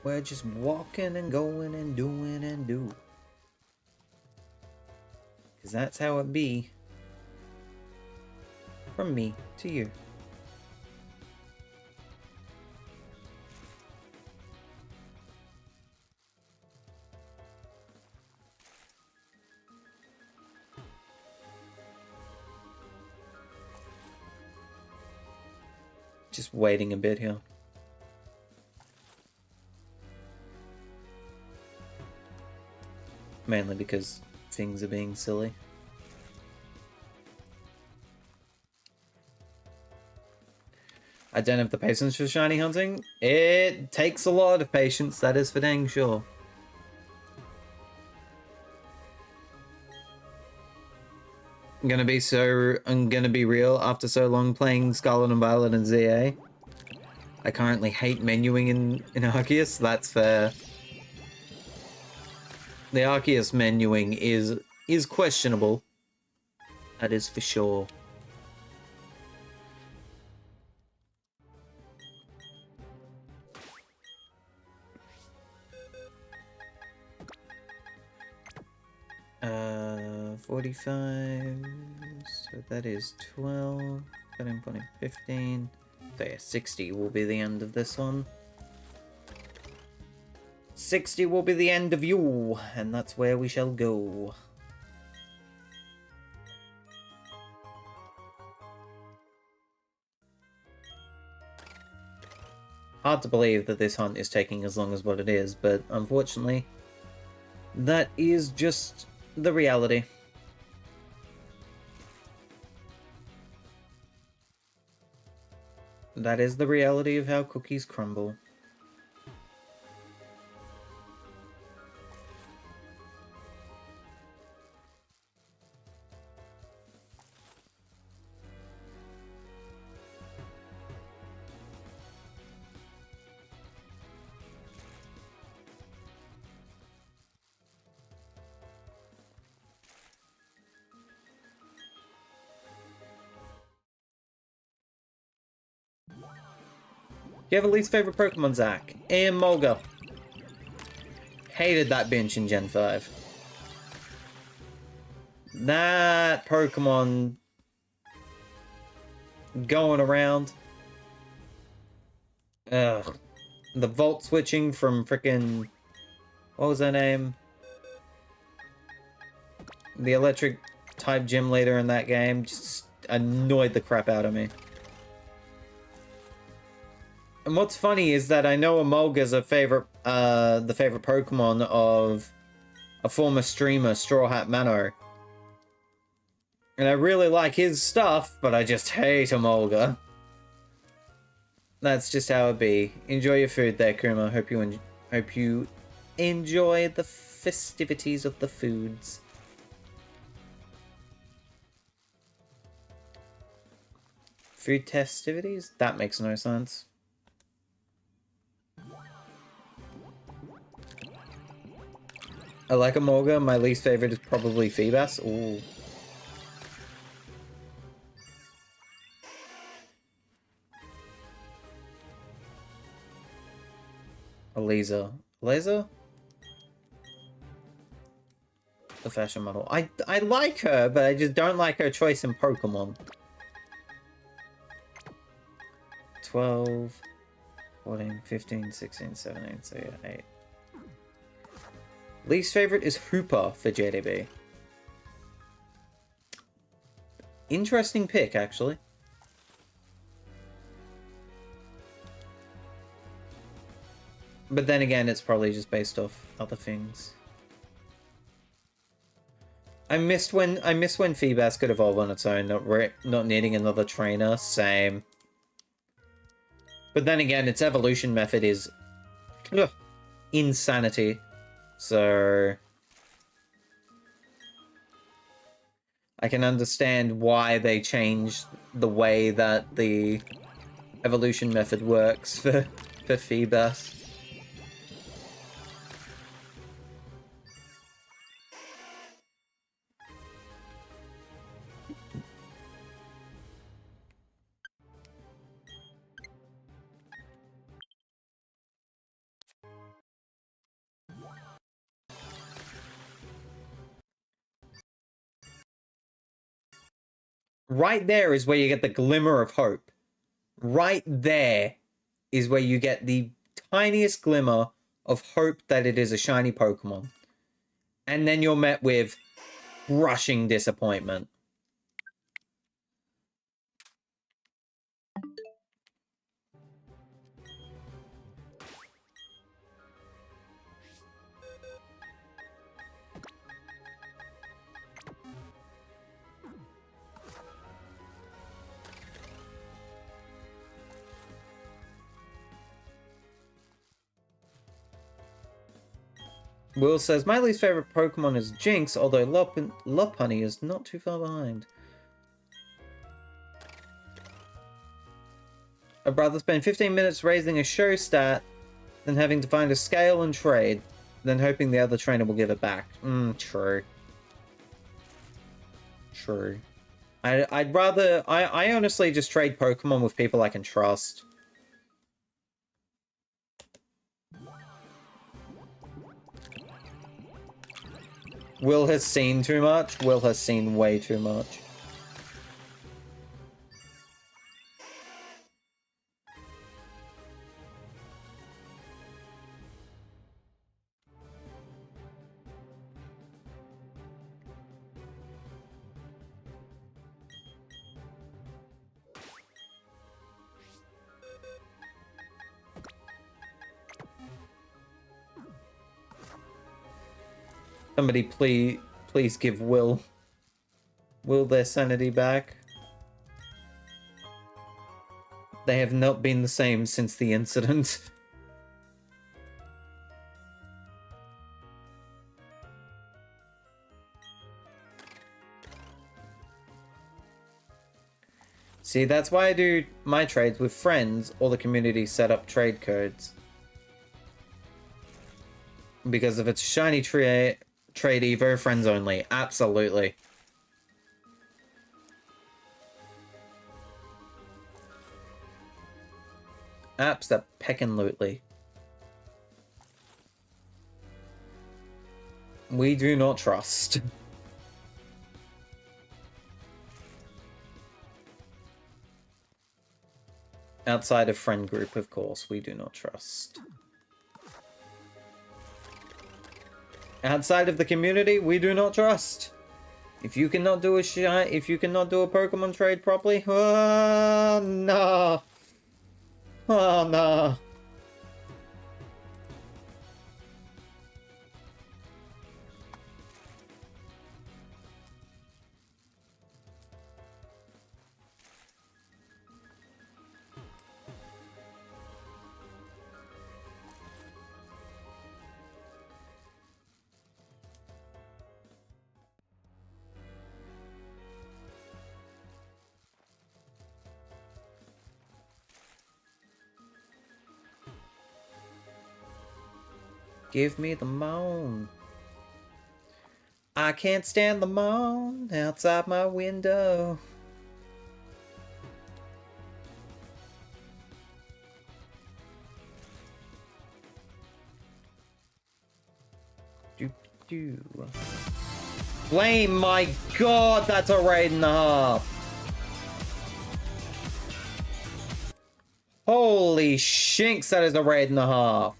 We're just walking and going and doing and do. Because that's how it be. From me to you. Just waiting a bit here. Mainly because things are being silly. I don't have the patience for shiny hunting. It takes a lot of patience, that is for dang sure. I'm gonna be real, after so long playing Scarlet and Violet and ZA. I currently hate menuing in Arceus, that's fair. The Arceus menuing is questionable. That is for sure. Uh, 45, so that is 12, 13, 14, 15. So yeah, 60 will be the end of this one. 60 will be the end of you, and that's where we shall go. Hard to believe that this hunt is taking as long as what it is, but unfortunately, that is just the reality. That is the reality of how cookies crumble. Do you have a least favorite Pokemon, Zach? Mulga. Hated that bench in Gen 5. That Pokemon going around. Ugh. The Volt switching from frickin'... What was her name? The electric type gym leader in that game just annoyed the crap out of me. And what's funny is that I know Emolga's the favorite Pokemon of a former streamer, Straw Hat Mano. And I really like his stuff, but I just hate Emolga. That's just how it be. Enjoy your food there, Kuma. Hope you enjoy the festivities of the foods. Food festivities? That makes no sense. I like Emolga. My least favorite is probably Feebas. Ooh. Eliza. Eliza? The fashion model. I like her, but I just don't like her choice in Pokemon. 12, 14, 15, 16, 17, so yeah, 8. Least favorite is Hooper for JDB. Interesting pick, actually. But then again, it's probably just based off other things. I missed when Feebas could evolve on its own, not needing another trainer. Same. But then again, its evolution method is insanity. So I can understand why they changed the way that the evolution method works for Feebas. Right there is where you get the glimmer of hope. Right there is where you get the tiniest glimmer of hope that it is a shiny Pokemon. And then you're met with crushing disappointment. Will says, my least favorite Pokemon is Jinx, although Lopunny is not too far behind. I'd rather spend 15 minutes raising a show stat than having to find a scale and trade, than hoping the other trainer will give it back. True. True. I'd rather... I honestly just trade Pokemon with people I can trust. Will has seen too much. Will has seen way too much. Somebody please give Will their sanity back. They have not been the same since the incident. See, that's why I do my trades with friends or the community set up trade codes. Because if it's shiny trade Evo, friends only. Absolutely. Abso-peckin-lutely. We do not trust. Outside of friend group, of course, we do not trust. Outside of the community, we do not trust. If you cannot do a Pokemon trade properly, oh no. Oh no. Give me the moan. I can't stand the moan outside my window. Flame, my god, that's a raid and a half. Holy shinks, that is a raid and a half.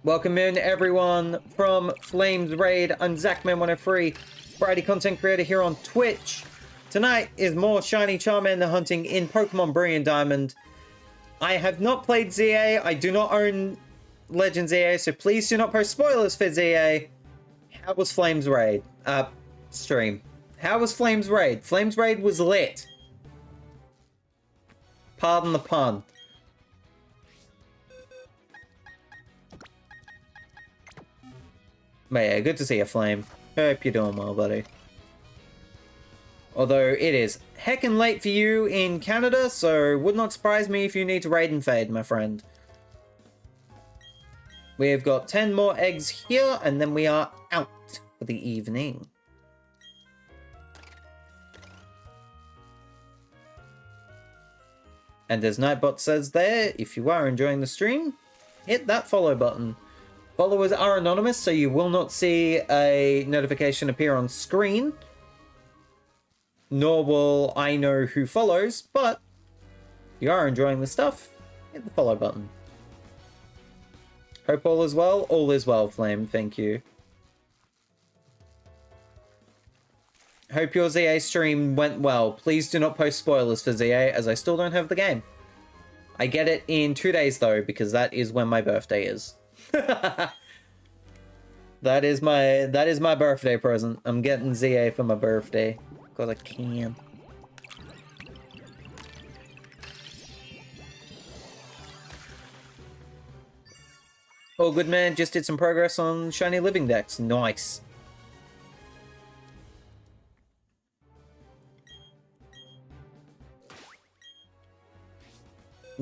Welcome in, everyone, from Flames Raid. I'm Zachman103, variety content creator here on Twitch. Tonight is more shiny Charmander hunting in Pokemon Brilliant Diamond. I have not played ZA. I do not own Legends ZA, so please do not post spoilers for ZA. How was Flames Raid? Stream. How was Flames Raid? Flames Raid was lit. Pardon the pun. But yeah, good to see you, Flame. Hope you're doing well, buddy. Although it is heckin' late for you in Canada, so would not surprise me if you need to raid and fade, my friend. We've got 10 more eggs here, and then we are out for the evening. And as Nightbot says there, if you are enjoying the stream, hit that follow button. Followers are anonymous, so you will not see a notification appear on screen. Nor will I know who follows, but if you are enjoying the stuff, hit the follow button. Hope all is well. All is well, Flame. Thank you. Hope your ZA stream went well. Please do not post spoilers for ZA, as I still don't have the game. I get it in 2 days, though, because that is when my birthday is. That is my birthday present. I'm getting ZA for my birthday. Because I can. Oh, good man. Just did some progress on Shiny Living decks. Nice.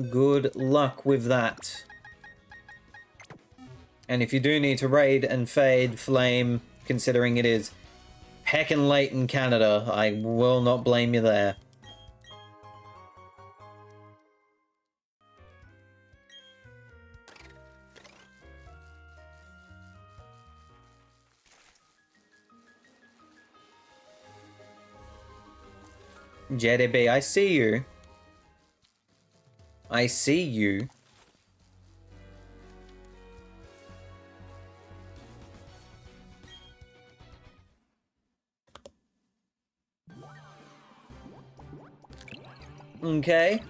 Good luck with that. And if you do need to raid and fade Flame, considering it is heckin' late in Canada, I will not blame you there. JDB, I see you. I see you. Okay.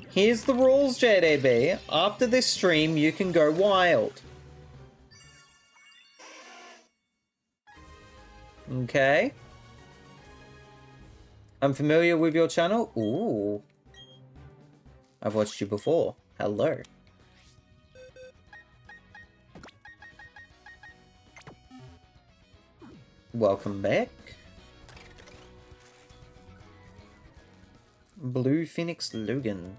Here's the rules, JDB. After this stream, you can go wild. Okay. I'm familiar with your channel. Ooh. I've watched you before. Hello. Welcome back. Blue Phoenix Logan.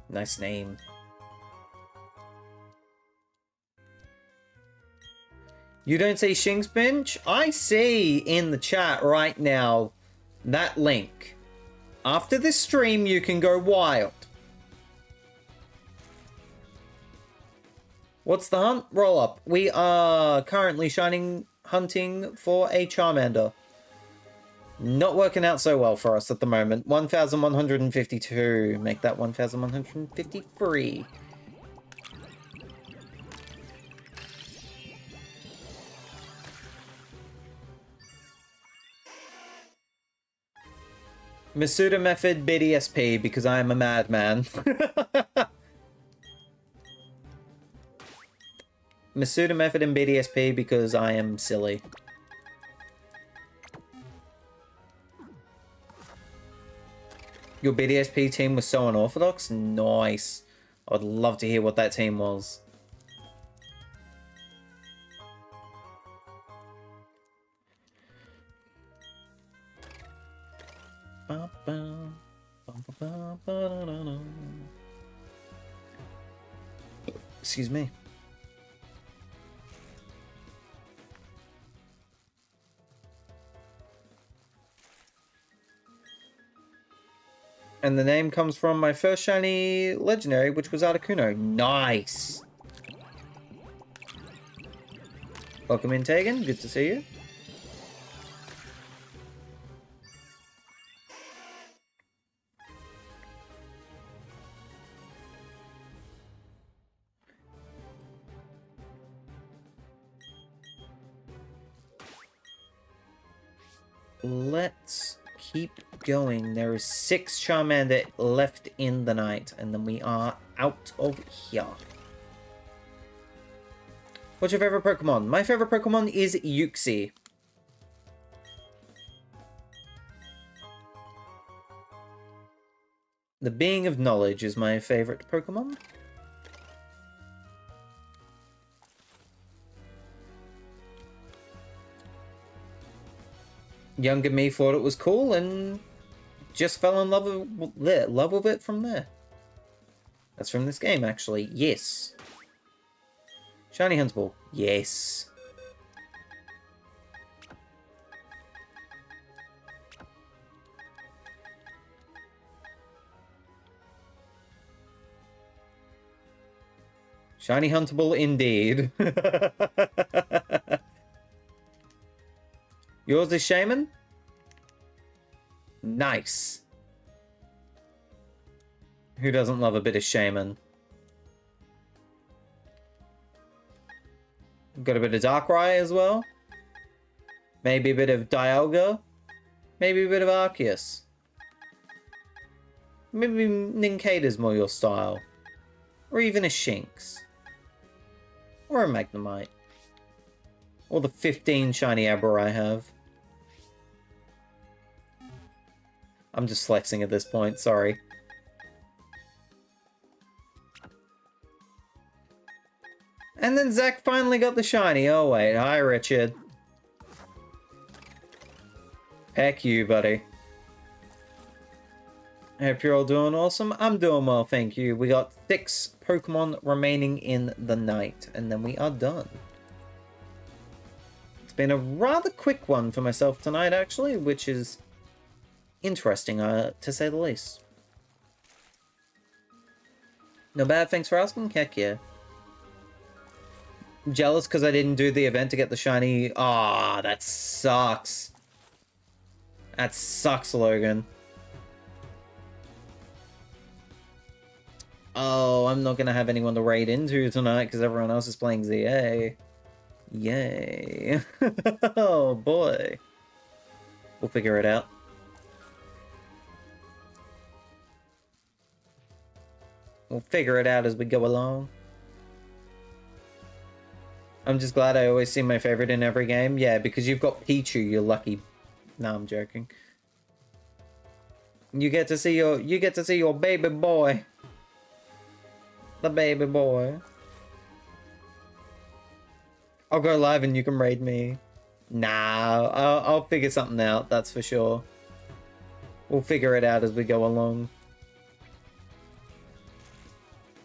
Nice name. You don't see Shing's bench? I see in the chat right now that link. After this stream, you can go wild. What's the hunt? Roll up. We are currently hunting for a Charmander. Not working out so well for us at the moment. 1,152. Make that 1,153. Masuda method BDSP because I am a madman. Masuda method and BDSP because I am silly. Your BDSP team was so unorthodox? Nice. I would love to hear what that team was. Excuse me. And the name comes from my first shiny legendary, which was Articuno. Nice! Welcome in, Tegan. Good to see you. Let's keep going. There is 6 Charmander left in the night, and then we are out of here. What's your favorite Pokemon? My favorite Pokemon is Uxie. The Being of Knowledge is my favorite Pokemon. Younger me thought it was cool and just fell in love with it from there. That's from this game, actually. Yes. Shiny Huntsball. Yes. Shiny huntable indeed. Yours is Shaman? Nice. Who doesn't love a bit of Shaman? Got a bit of Darkrai as well. Maybe a bit of Dialga. Maybe a bit of Arceus. Maybe Nincada's more your style. Or even a Shinx. Or a Magnemite. Or the 15 shiny Abra I have. I'm just flexing at this point, sorry. And then Zach finally got the shiny. Oh wait, hi Richard. Heck you, buddy. I hope you're all doing awesome. I'm doing well, thank you. We got 6 Pokemon remaining in the night, and then we are done. It's been a rather quick one for myself tonight, actually, which is interesting, to say the least. No bad, thanks for asking. Heck yeah. Jealous because I didn't do the event to get the shiny. Ah, that sucks. That sucks, Logan. Oh, I'm not gonna have anyone to raid into tonight because everyone else is playing ZA. Yay. Oh boy. We'll figure it out. We'll figure it out as we go along. I'm just glad I always see my favorite in every game. Yeah, because you've got Pichu, you're lucky. No, I'm joking. You get to see your baby boy. The baby boy. I'll go live and you can raid me. Nah, I'll figure something out, that's for sure. We'll figure it out as we go along.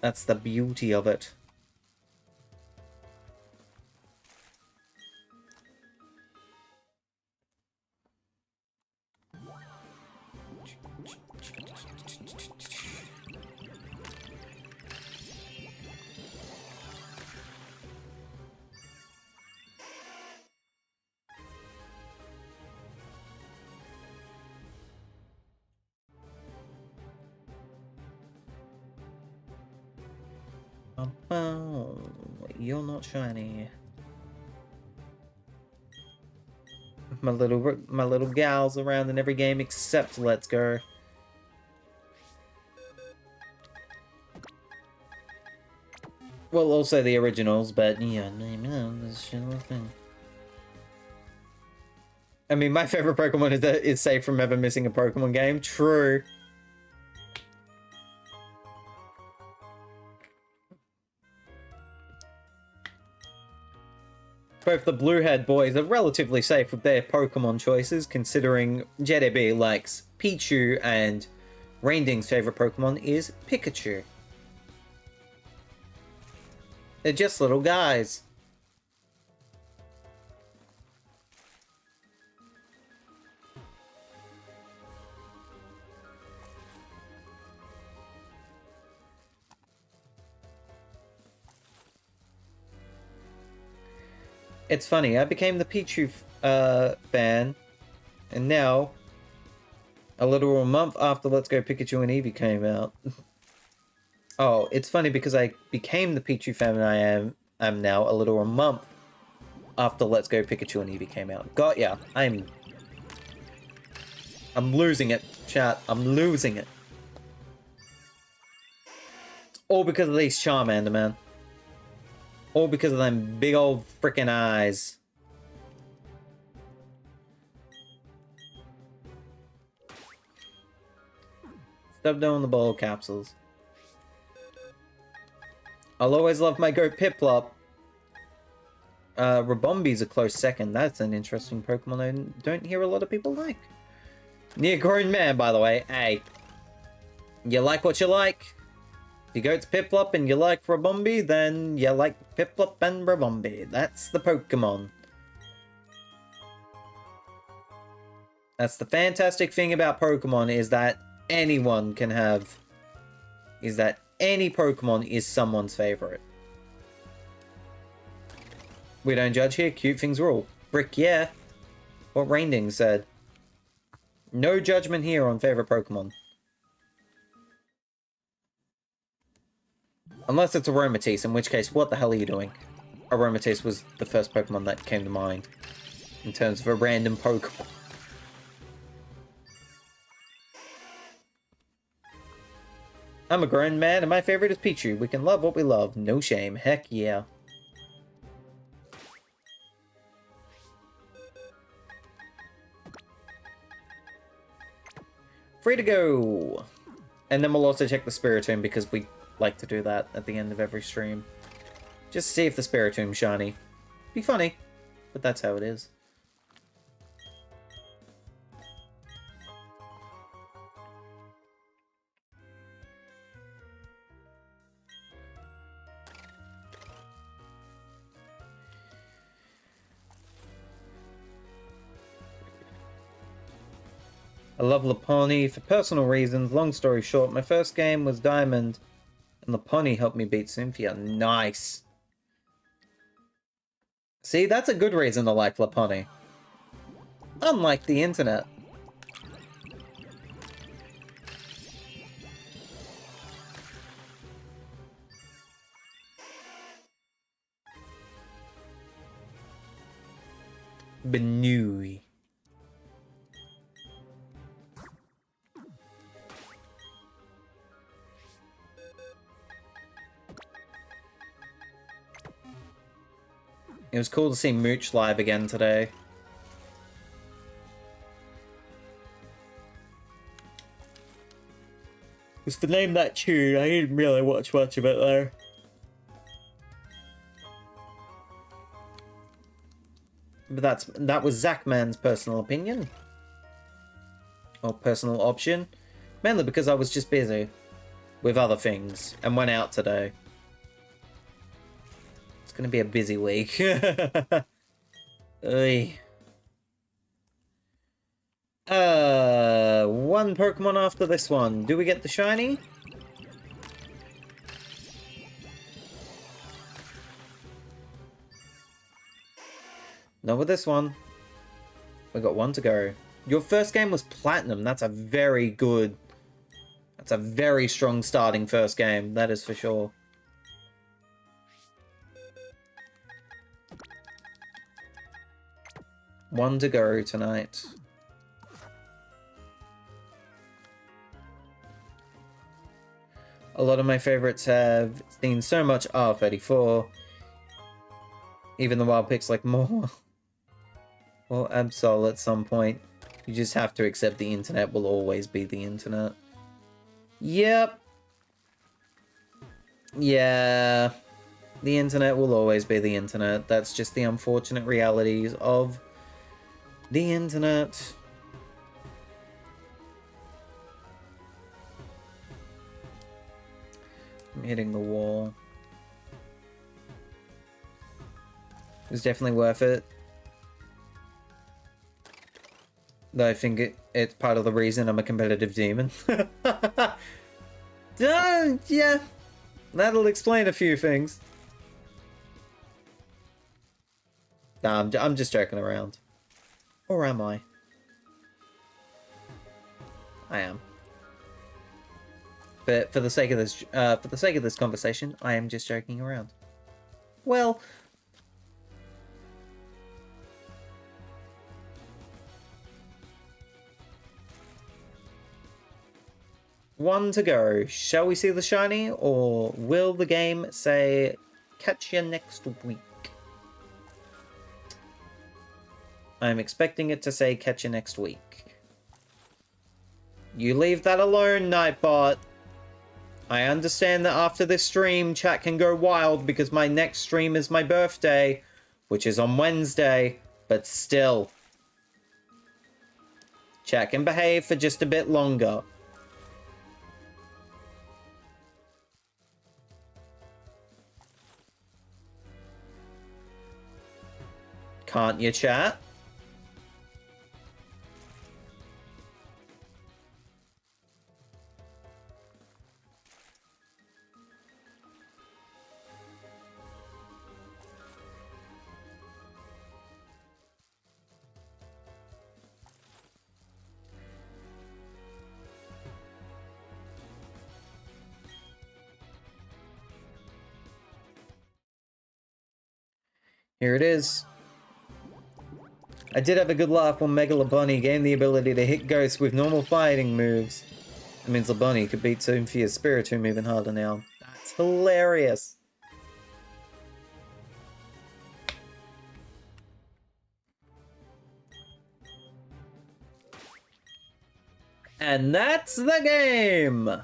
That's the beauty of it. Oh, you're not shiny. My little gals around in every game except Let's Go. Well, also the originals, but yeah, this shit thing. I mean, my favorite Pokemon is safe from ever missing a Pokemon game. True. Both the Bluehead boys are relatively safe with their Pokemon choices, considering JDB likes Pichu and Rainding's favorite Pokemon is Pikachu. They're just little guys. It's funny, I became the Pichu fan, and now, a little month after Let's Go Pikachu and Eevee came out. Oh, it's funny because I became the Pichu fan and I am now a little month after Let's Go Pikachu and Eevee came out. Got ya. I'm losing it, chat. I'm losing it. It's all because of these Charmander, man. All because of them big old freaking eyes. Stop doing the ball capsules. I'll always love my Go Piplup. Rabombi's a close second. That's an interesting Pokemon I don't hear a lot of people like. Near grown man, by the way. Hey. You like what you like. If you go to Piplup and you like Rabombi, then you like Piplup and Rabombi. That's the Pokemon. That's the fantastic thing about Pokemon, is that anyone can have... is that any Pokemon is someone's favorite. We don't judge here. Cute things rule. Brick, yeah. What Rainding said. No judgment here on favorite Pokemon. Unless it's Aromatisse, in which case, what the hell are you doing? Aromatisse was the first Pokemon that came to mind. In terms of a random Pokemon. I'm a grown man and my favorite is Pichu. We can love what we love. No shame. Heck yeah. Free to go! And then we'll also check the Spiritomb because we like to do that at the end of every stream. Just to see if the Spiritomb's shiny. Be funny, but that's how it is. I love Lopunny for personal reasons. Long story short, my first game was Diamond, and Lopunny helped me beat Cynthia. Nice. See, that's a good reason to like Lopunny. Unlike the internet. Benui. It was cool to see Mooch live again today. It's to name that tune. I didn't really watch much of it though. But that was Zachman's personal opinion. Or personal option. Mainly because I was just busy with other things and went out today. It's gonna be a busy week. Oy. One Pokemon after this one. Do we get the shiny? Not with this one. We got one to go. Your first game was Platinum. That's a very good... That's a very strong starting first game. That is for sure. One to go tonight. A lot of my favorites have seen so much R34. Even the wild picks like more. Or Absol at some point. You just have to accept the internet will always be the internet. Yep. Yeah. The internet will always be the internet. That's just the unfortunate realities of the internet. I'm hitting the wall. It was definitely worth it. Though I think it's part of the reason I'm a competitive demon. Yeah. That'll explain a few things. Nah, I'm just joking around. Or am I? I am. But for the sake of this conversation, I am just joking around. Well, one to go. Shall we see the shiny, or will the game say, catch you next week? I'm expecting it to say, catch you next week. You leave that alone, Nightbot. I understand that after this stream, chat can go wild because my next stream is my birthday, which is on Wednesday, but still. Chat can behave for just a bit longer. Can't you, chat? Here it is. I did have a good laugh when Megalobunny gained the ability to hit ghosts with normal fighting moves. It means Labunny could beat Sophia's Spiritomb even harder now. That's hilarious. And that's the game!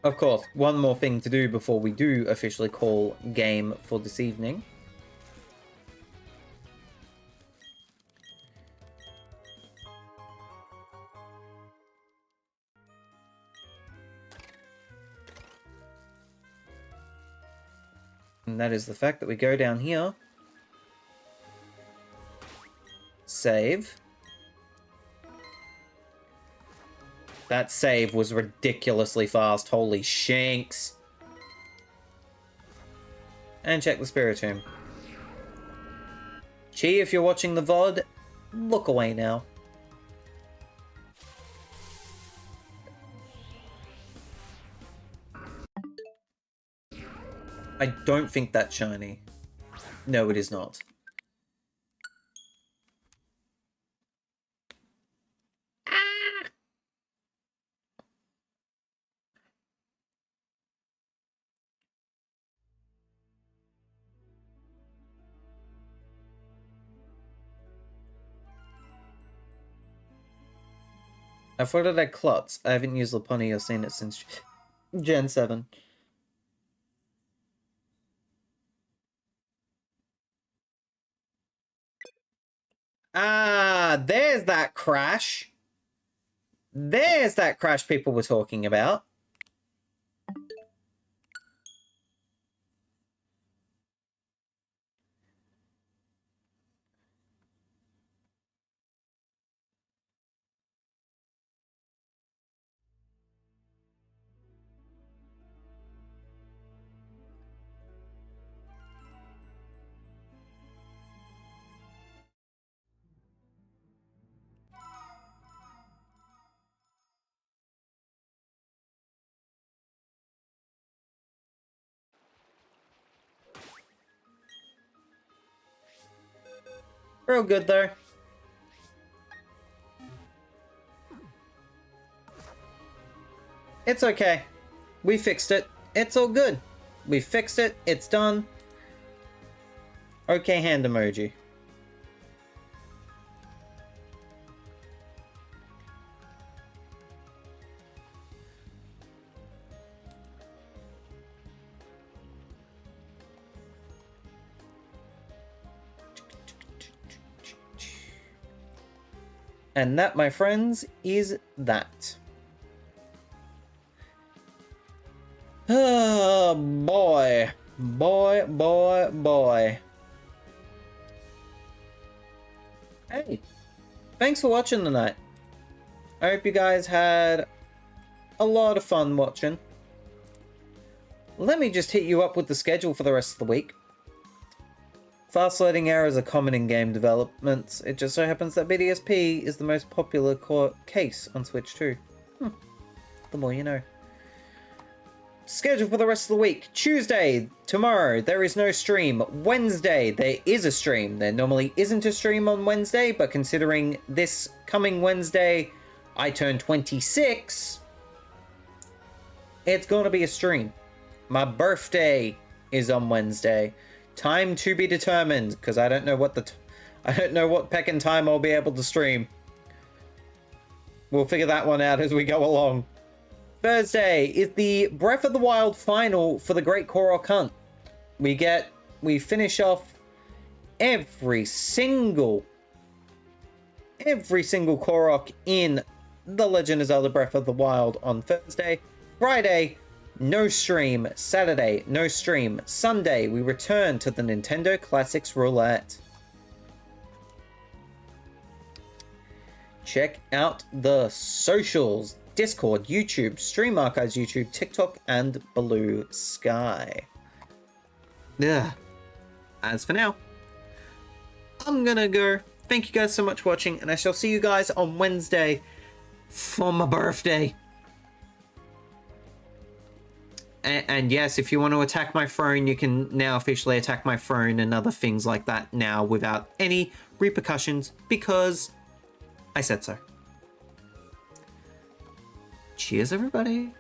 Of course, one more thing to do before we do officially call game for this evening. And that is the fact that we go down here. Save. That save was ridiculously fast. Holy shanks. And check the Spiritomb. Chi, if you're watching the VOD, look away now. I don't think that's shiny. No, it is not. I thought it had Klutz. I haven't used Lopunny or seen it since Gen 7. Ah, there's that crash. There's that crash people were talking about. Real good though. It's okay. We fixed it. It's all good. We fixed it. It's done. Okay, hand emoji. And that, my friends, is that. Oh, boy. Boy, boy, boy. Hey, thanks for watching tonight. I hope you guys had a lot of fun watching. Let me just hit you up with the schedule for the rest of the week. Fast loading errors are common in game developments. It just so happens that BDSP is the most popular case on Switch too. The more you know. Schedule for the rest of the week. Tuesday, tomorrow, there is no stream. Wednesday, there is a stream. There normally isn't a stream on Wednesday, but considering this coming Wednesday, I turn 26, it's gonna be a stream. My birthday is on Wednesday. Time to be determined, because I don't know what I don't know what pecking time I'll be able to stream. We'll figure that one out as we go along. Thursday is the Breath of the Wild final for the Great Korok Hunt. We finish off every single Korok in The Legend of Zelda Breath of the Wild on Thursday. Friday, no stream. Saturday, no stream. Sunday, we return to the Nintendo Classics Roulette. Check out the socials. Discord, YouTube, Stream Archives YouTube, TikTok, and Blue Sky. Yeah. As for now, I'm gonna go. Thank you guys so much for watching, and I shall see you guys on Wednesday for my birthday. And yes, if you want to attack my throne, you can now officially attack my throne and other things like that now without any repercussions because I said so. Cheers, everybody.